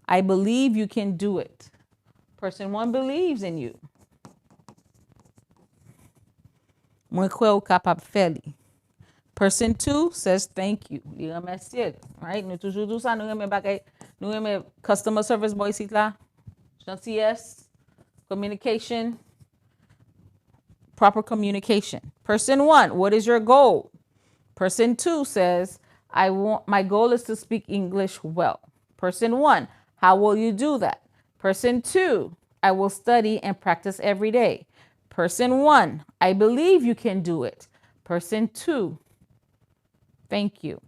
I believe you can do it. Person 1 believes in you. Mwen kwe ou kapab fè li. Person 2 says thank you. Li remerciye. Right? Nou toujou dou sa, nou reme bagay, nou reme customer service boy sit la. Gentillesse, communication, proper communication. Person 1, what is your goal? Person 2 says, my goal is to speak English well. Person 1, how will you do that? Person 2, I will study and practice every day. Person 1, I believe you can do it. Person 2, thank you.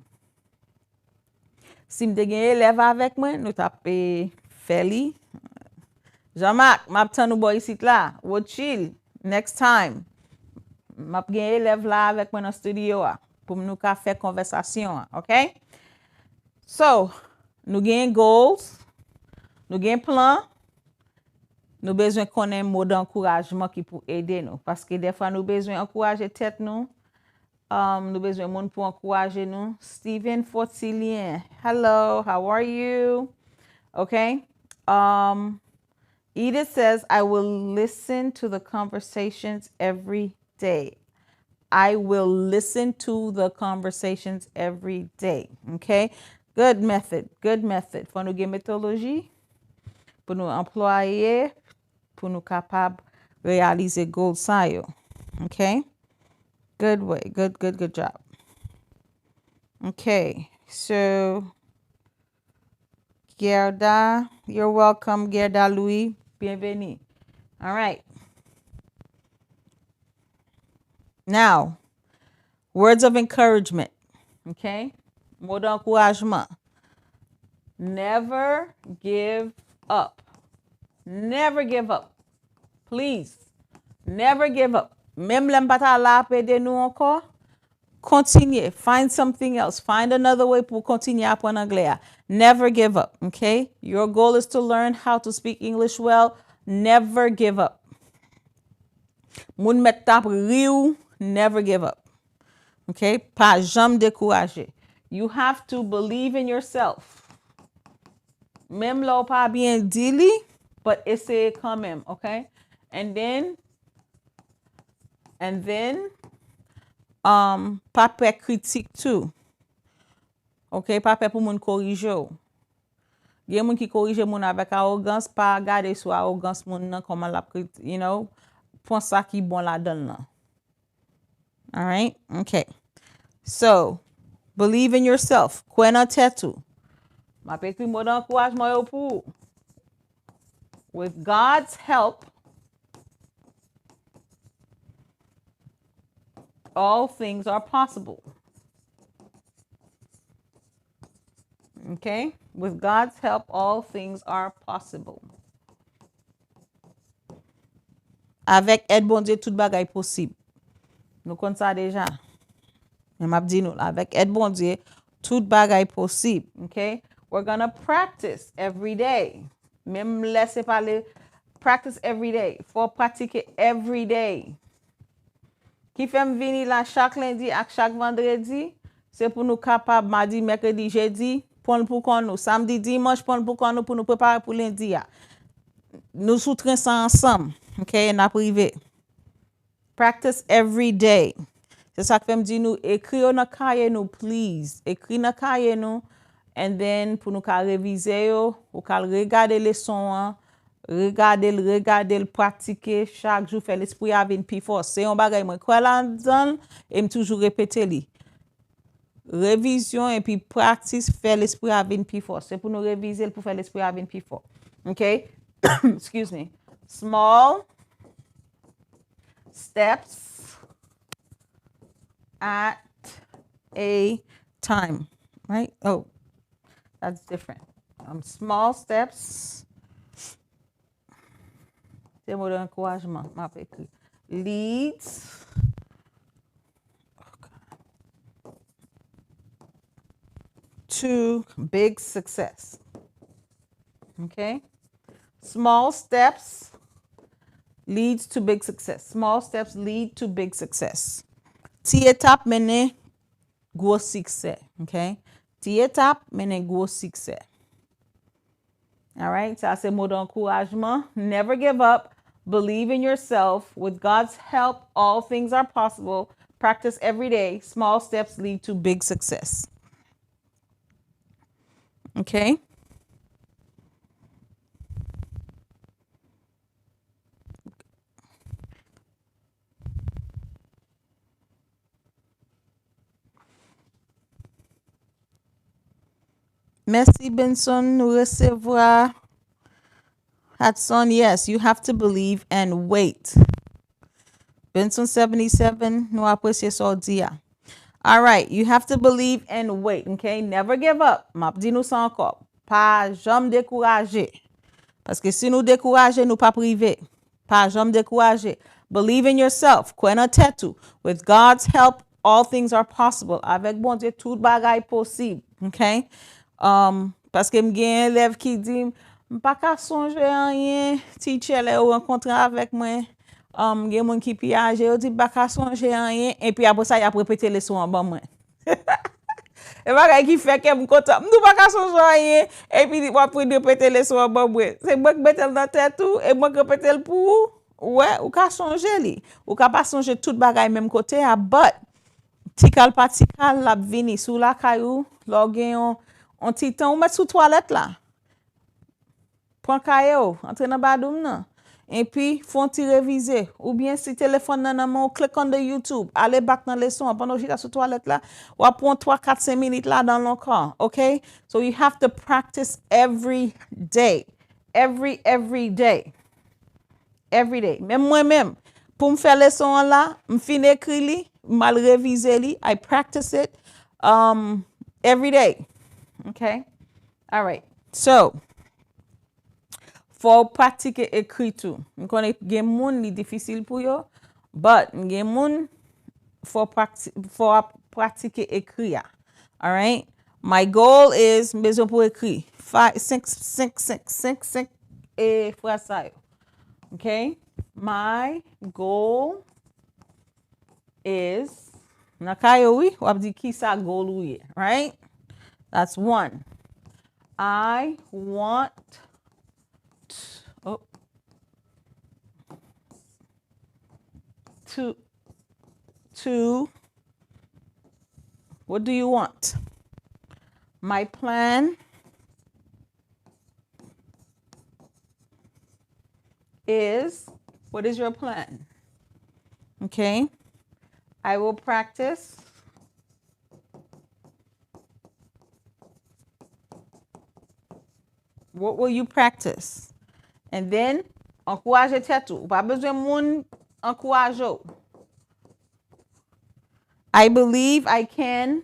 Si mde gen élève avèk mwen, nou tape fè li. Jean-Marc, map tan nou boy sit la. Wo chill. Next time. Map gen élève la avèk mwen nan studio a. Pou nou ka fè konvèsasyon a. Ok? So, nou gen goals. Nou gen plan. Nou bezwen konen mot d'encouragement ki pou ede nou. Paske defwa nou bezwen encourager tèt nou. Nou bezwen moun pou encourager nou. Steven Fortilien. Hello, how are you? Okay. Edith says, I will listen to the conversations every day. I will listen to the conversations every day. Okay. Good method. Good method. Fò nou gen metodologie. Pou nou employe. Pou nou kapab realize goal sa yo. Okay. Good way. Good job. Okay. So, Gerda, you're welcome. Gerda Louis, bienvenue. All right. Now, words of encouragement. Okay. Mot d'encouragement. Never give up. Never give up. Please. Never give up. Même lem pata la pede nou ankor, continue. Find something else. Find another way pour continuer à apprendre anglais. Never give up, okay? Your goal is to learn how to speak English well. Never give up. Moun met tap riu, never give up. Okay? Pa jam décourager. You have to believe in yourself. Même là ou pas bien dili, but essayez quand même, okay? And then, pa pe kritik too. Ok, pa pe pou moun korije ou. Gen moun ki korije moun avek arrogance, pa gade sou arrogance moun nan koman la kritik, you know, pon sa ki bon la don nan. Alright? Okay. So, believe in yourself. Kwen nan tetou. Ma pe kri mot d'encouragement yo pou. With God's help, all things are possible. Okay? With God's help, all things are possible. Avec aide bon Dieu, tout bagay possible. Nou kon sa deja. Map di nou, avec aide bon Dieu, tout bagay possible. Okay? We're gonna practice every day. Même laisse parler, practice every day. Faut pratiquer every day. Ki fèm vini la chak lundi ak chak vendredi, c'est pour nous capable mardi, mercredi, jeudi, pon pou kon nou. Samedi, dimanche, pon pou kon nou pour nous préparer pour lundi ya. Nous soutren ça ensemble. Okay, na privé. Practice every day. C'est ça que fèm di nou, ekri yo nan kaye nou, please. Ekri nan kaye nou, and then pour nous ka réviser yo, ou ka regarder leçon an, regarder le pratiquer chaque jour, fait l'esprit avec une plus force. C'est un bagay moi quoi là dedans et me toujours répéter li. Révision et puis practice, fait l'esprit avec une plus force. C'est pour nous réviser pour faire l'esprit avec une plus force. Okay? Excuse me. Small steps at a time. Right? Oh, that's different. Small steps. C'est mot d'encouragement. M'a écrit. Leads to big success. Okay? Small steps leads to big success. Small steps lead to big success. Ti étape mène gros succès. Okay? Ti étape mène gros succès. All right? Ça c'est mot d'encouragement. Never give up. Believe in yourself. With God's help, all things are possible. Practice every day. Small steps lead to big success. Okay? Merci Benson, nous recevra Hudson. Yes, you have to believe and wait. Benson 77, nous appréciez ça dia. All right, you have to believe and wait, okay? Never give up. M'a dit nous ça encore. Pas jamais décourager. Parce que si nous décourager, nous pas privé. Pas jamais décourager. Believe in yourself. Kwen an tête ou. With God's help, all things are possible. Avec bon Dieu, tout bagay possible, okay? Parce que m'gen élève qui dit m'pas ka songe rien, teacher lè ou rencontre avec moi. Gen moun qui pi âgé, ou dit m'pas ka songe rien et puis après ça y a répété leçon en bas moi. Et bagay qui fait que m'content, m'nou pas ka songe rien et puis ou après répéter leçon en bas moi. C'est moi qui mette dans tête tout et moi qui répéter pour ouais, ou ka songe li. Ou ka pas songe tout bagay même côté à but tikal patikal la vini sous la caillou, lò gen on ti temps ou mettre sous toilette là. Prends caillou, entre dans badoum nan. Et puis font ti réviser ou bien si téléphone nan main, click on the YouTube, aller back dans leçon pendant que sous toilette là, ou prendre 3-4-5 minutes là dans le corps, okay? So you have to practice every day. Every day. Every day. Même moi-même, pour me faire leçon là, me fin écrit li, mal réviser li, I practice it every day. Okay? All right. So, for pratiquer écrit tout. M connais gen moun li difficile pour yo, but gen moun for pratiquer écrit. All right? My goal is besoin pour écrit 5 et Fraz sa yo. Okay? My goal is nakayo oui, ou ap di ki sa goal ou ye, right? That's 1. I want to what do you want? My plan is, what is your plan? Okay? I will practice. What will you practice? And then, encourage tête ou. Pas besoin moun encourage ou. I believe I can.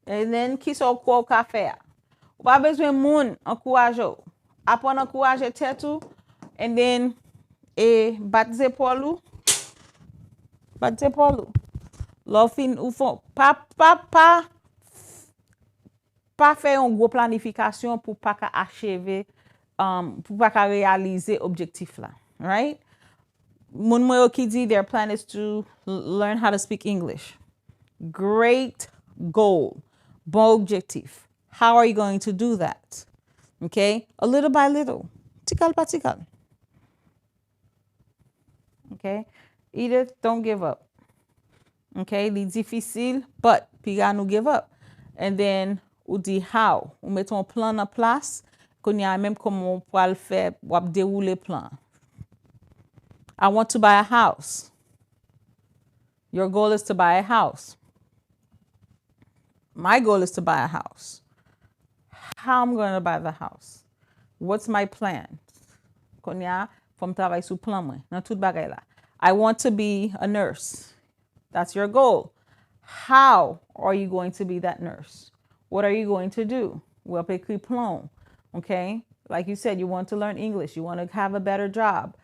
And then, qui so quoi ka faire? Pas besoin moun encourage ou. Apprendre encourage tête ou. And then, bat zépol ou. Bat zépol ou. L'offin ou font. Pas faire une grosse planification pour pas achever, pour pas réaliser objectif là, right? Moun mwen qui dit their plan is to learn how to speak English. Great goal, bon objectif. How are you going to do that? Okay, a little by little, tikal pa tikal. Okay, Edith, don't give up. Okay, li difficile, but piga nou give up. And then ou di how, ou met ton plan en place, kon y a même comment pour le faire, ou ap dérouler plan. I want to buy a house. Your goal is to buy a house. My goal is to buy a house. How I'm going to buy the house? What's my plan? Kon y a, fòm travay sou plan mwen, nan tout bagay la. I want to be a nurse. That's your goal. How are you going to be that nurse? What are you going to do? Well, écrit plan, okay? Like you said, you want to learn English. You want to have a better job.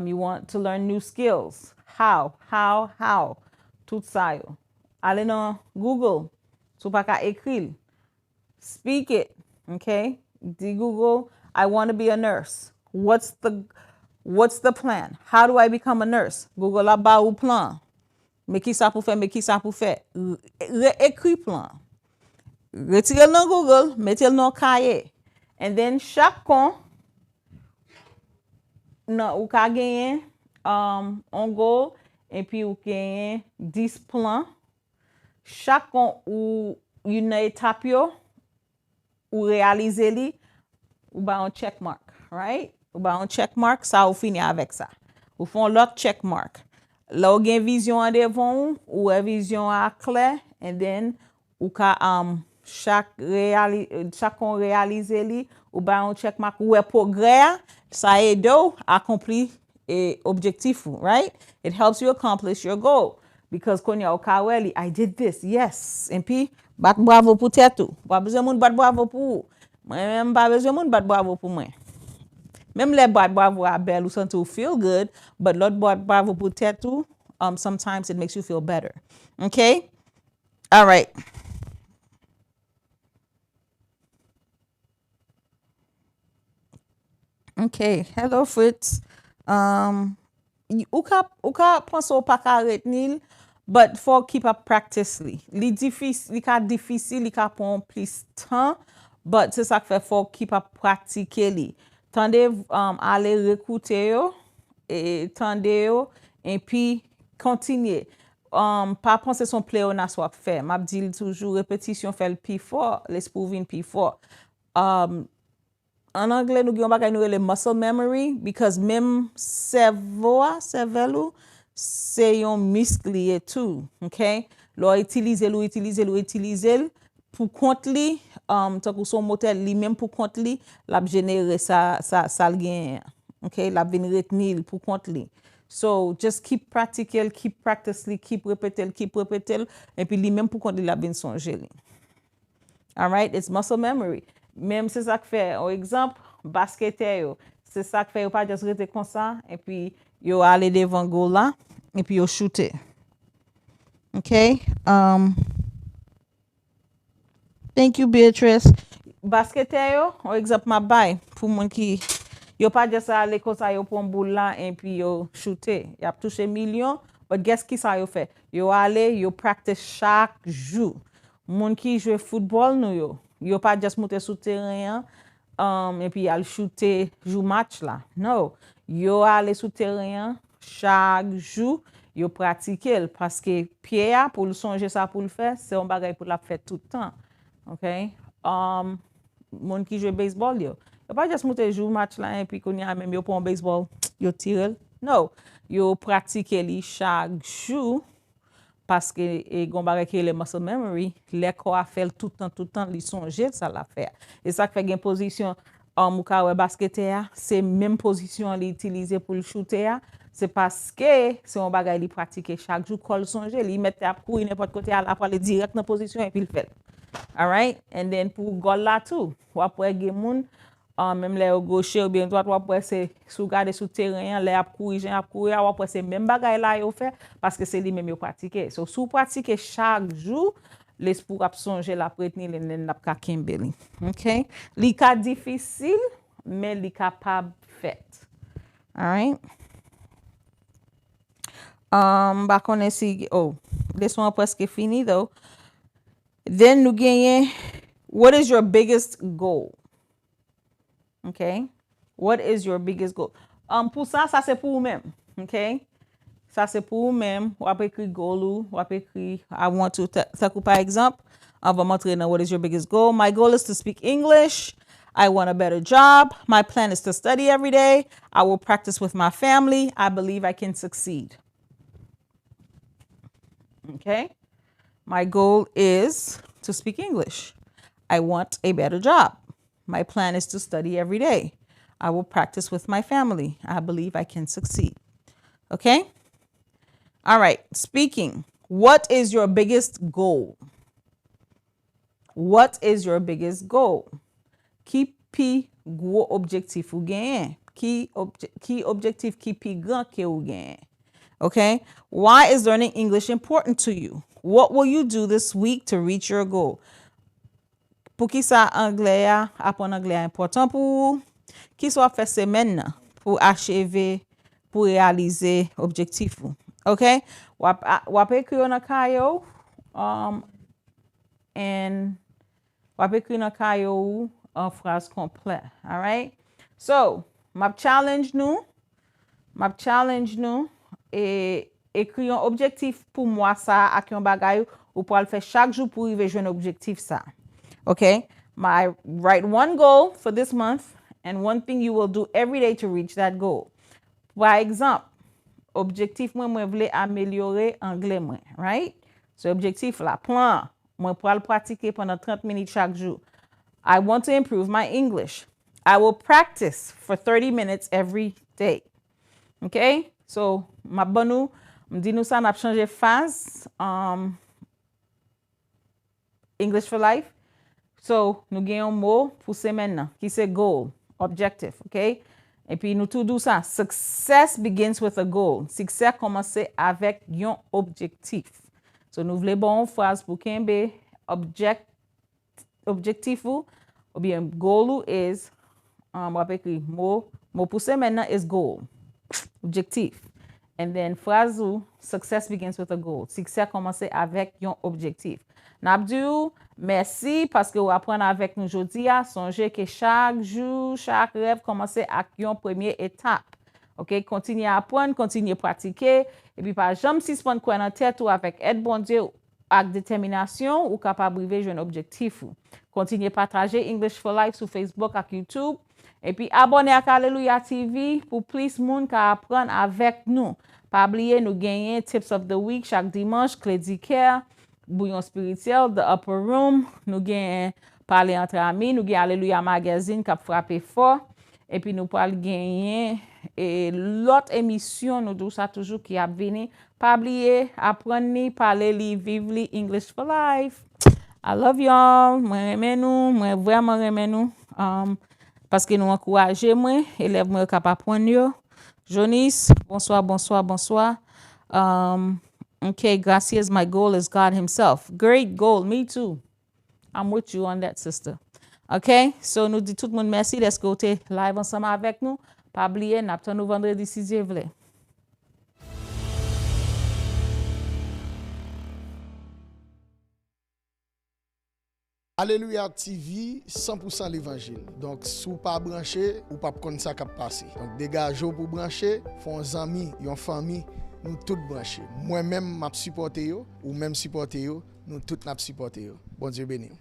You want to learn new skills. How? Tout sa yo. Ale nan Google. Sou pa ka écrit. Speak it, okay? Di Google, I want to be a nurse. What's the plan? How do I become a nurse? Google la ba ou plan. Me ki sa pou fè. Écrit plan. Retirez dans Google, mettez-le dans cahier. And then chaque con, nan, ou ka genyen on goal, epi ou genyen 10 plan. Chak kon ou yon etap yo, ou realize li, ou ba yon check mark, right? Ou ba yon check mark, sa ou fini avek sa. Ou fon lot check mark. La ou gen vizyon an devon ou vizyon akle, and then ou ka chak kon realize li, ou ba yon check mark ou progrès, sa do accompli objektif, right? It helps you accomplish your goal. Because kon ya ou ka weli, I did this, yes. And puis, bat bravo pou tetou. Ba bezwen moun bat bravo pou ou. Mwen ba bezwen moun bat bravo pou mwen. Même les bat bravo a bel ou senti ou feel good, but lot bat bravo pou tetou, sometimes it makes you feel better. Okay? All right. Okay, hello Fritz. Ou ka panso pa ka retenil, but for keep up practice li. Li ka difficile, li ka pon plus temps, but se sa fe for keep up pratike li. Tande ale rekoute yo, tande yo, et puis kontinye. Pa pense son play on a swap fe. Map dil toujou repetisyon fel pi for, l'espou vin pi for. En anglais, nous avons bagay nou le muscle memory, because même cerveau, c'est un muscle lié tout, okay? Lo itilize pour compte li, tant son motel li même pour compte li, la générer ça gain, okay? La vin retenir pour compte li. So just keep practical, keep practice li, keep repetel, et puis li même pour compte li la vin songe li. All right, it's muscle memory. Même c'est ça que fait, par exemple, basketeur yo, c'est ça que fait, yo pas juste rester comme ça, et puis yo aller devant goal là, et puis yo shooter. Okay? Thank you, Beatrice. Basketeur yo, par exemple, ma bay, pour moun qui, yo pas juste aller comme ça, yo prend boule là, et puis yo shooter. Y a touché million, but guess qui ça yo fait? Yo aller, yo practice chaque jour. Moun qui joue football nou yo pas juste monter sous terrain et puis al shooter jou match là. Non, yo aller sous terrain chaque jour, yo pratiquer parce que Pierre pour le songer ça pour le faire, c'est un bagage pour la faire tout le temps. OK? Moun qui joue baseball yo pas juste monter jou match là et puis qu'on y a même yo pour un baseball, yo tire. Non, yo pratiquer li chaque jour. Parce que gon bagay ki le muscle memory, lekòl a fait tout le temps li sonje ça la faire. Et ça fait gen position ou ka wè basketeur, c'est même position li utiliser pour le shooter, c'est parce que c'est un bagay li pratique chaque jour kol sonje, li mette ap courir n'importe côté à la aller direct dans position et puis le fait. All right? And then pour goal là tout, ou après gen moun même les gauche ou bien droite, ou après c'est sous garder sous terrain, les ap courir, ou après c'est même bagay là yo fait parce que c'est lui même yo pratiquer. So sous pratiquer chaque jour, l'esprit ap songe la retenir les n'a ka kembeli. OK? Li ka difficile, mais li capable fait. All right? Ba konnen si leçon presque fini though. Then nous gagne, what is your biggest goal? Okay? What is your biggest goal? Pour ça c'est pour vous-même. Okay? Ça c'est pour vous-même. Ou ap écrit goal ou ap écrit I want to. Par exemple, on va montrer now what is your biggest goal. My goal is to speak English. I want a better job. My plan is to study every day. I will practice with my family. I believe I can succeed. Okay? My goal is to speak English. I want a better job. My plan is to study every day. I will practice with my family. I believe I can succeed. Okay? All right. Speaking. What is your biggest goal? What is your biggest goal? Ki pi gwo objektif ou gen? Ki objektif ki pi gran ke ou gen? Okay? Why is learning English important to you? What will you do this week to reach your goal? Pour qui ça anglais apprendre anglais important pour qui soit fait semaine pour achever pour réaliser objectif. Okay? Wap écrire dans kayo and wap écrire dans kayo en phrase complète. All right? So, map challenge nous m'a challenge nous et écrit un objectif pour moi ça ak yon bagay ou pour le faire chaque jour pour arriver joindre objectif ça. Okay? Write one goal for this month and one thing you will do every day to reach that goal. Par exemple, objectif moi vle améliorer anglais moi, right? So objectif là, plan, moi pour le pratiquer pendant 30 minutes chaque jour. I want to improve my English. I will practice for 30 minutes every day. Okay? So, ma bonne m'di nous ça n'a changé phase English for Life. So, nous gagnons un mot pour semaine qui c'est goal, objectif, okay? Et puis nous tout dou ça, success begins with a goal. Succès commence avec un objectif. So, nous voulons bon phrase pour kembe objectif ou bien goal is on va écrire mot pour semaine is goal. Objectif. And then phrase ou success begins with a goal. Succès commence avec un objectif. Nabdou, merci parce que vous apprenez avec nous aujourd'hui à songer que chaque jour, chaque rêve commence avec une première étape. OK, continuez à apprendre, continuez à pratiquer et puis pas jamais suspendre quoi dans tête ou avec aide bon Dieu avec détermination ou capable de arriver à un objectif. Continuez à partager English for Life sur Facebook et YouTube. Et puis, abonnez à Alléluia TV pour plus de monde qui apprendre avec nous. Pas oublier, nous gagnons Tips of the Week chaque dimanche, clé d'Ikea, bouillon spirituel, The Upper Room. Nous gagnons Parler entre amis, nous gagnons Alléluia Magazine qui a frappé fort. Et puis, nous parlons gagner l'autre émission, nous disons ça toujours qui a venu. Pas oublier, apprendre, parler, vivre English for Life. I love y'all. Moi, aimez nous. Moi, vraiment aimez nous. Parce que nous encourageons, moi, élèves moi capable apprendre. Jonis, bonsoir. Okay, gracias. My goal is God Himself. Great goal. Me too. I'm with you on that, sister. Okay, so nous dit tout le monde merci d'être côté live ensemble avec nous. Pas oublier, nous attendons vendredi 6 juillet. Alléluia TV, 100% l'évangile. Donc, si vous pas branché, ou pas connaître ça qui passe. Donc, dégagez pour brancher, font amis, une famille, nous tous branchés. Moi-même, m'a supporté yo, ou même supporté yo, nous tous n'a supporté yo. Bon Dieu béni.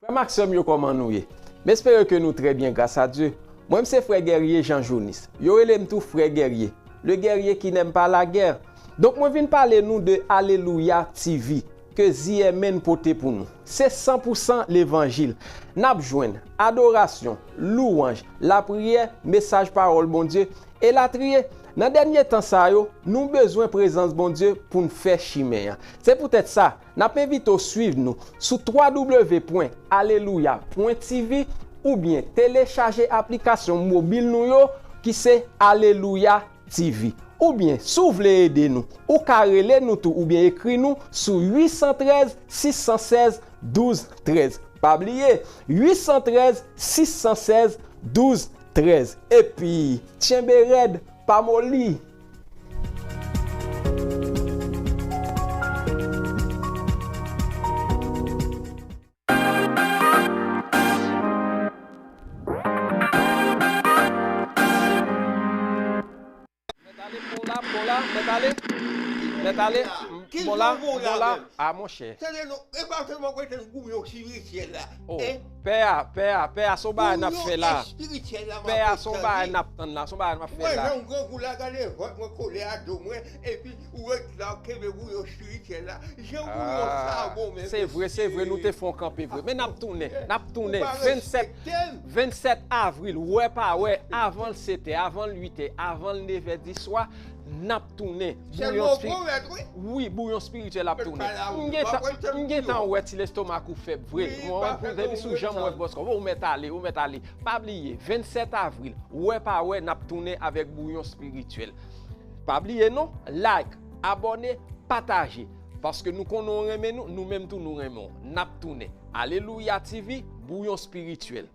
Frère Maxime, yo comment nous y? Mais j'espère que nous très bien grâce à Dieu. Moi, c'est frère guerrier Jean-Jonis. Yo relève tout frère guerrier. Le guerrier qui n'aime pas la guerre. Donc, moi, viens parler nous de Alléluia TV. Que Zie mène porter pour nous. C'est 100% l'évangile. N'a joindre adoration, louange, la prière, message, parole, bon Dieu, et la trier. Dans dernier temps, ça, nous avons besoin de présence, bon Dieu, pour nous faire chimère. C'est peut-être ça. Nous invitons à suivre nous sur www.alleluia.tv ou bien télécharger l'application mobile nous qui c'est Alléluia TV. Ou bien, si vous voulez aider nous, ou carrelez nous tout, ou bien écrit nous sur 813 616 12 13. Pas oublier, 813 616 12 13. Et puis, tiens béred, pas molli. Mettez-les, voilà, ah mon cher. Oh, père, son bail n'a fait là. Père, son bail n'a pas là, son bail n'a fait là. C'est vrai, nous te font camper vrai. Mais n'a tourné, 27 avril, ouais pas ouais, avant le 7, avant le 8, avant le 9 du soir. N'a tourné bouillon spirituel a tourné m'gè tan ouais ti l'estomac ou faible vrai moi depuis sous jambe moi boss ou mettre aller pas oublier 27 avril ouais pas ouais n'a tourné avec bouillon spirituel pas oublier non like abonner partager parce que nous connaissons nous même tout nous aimons n'a tourné Alléluia TV bouillon spirituel.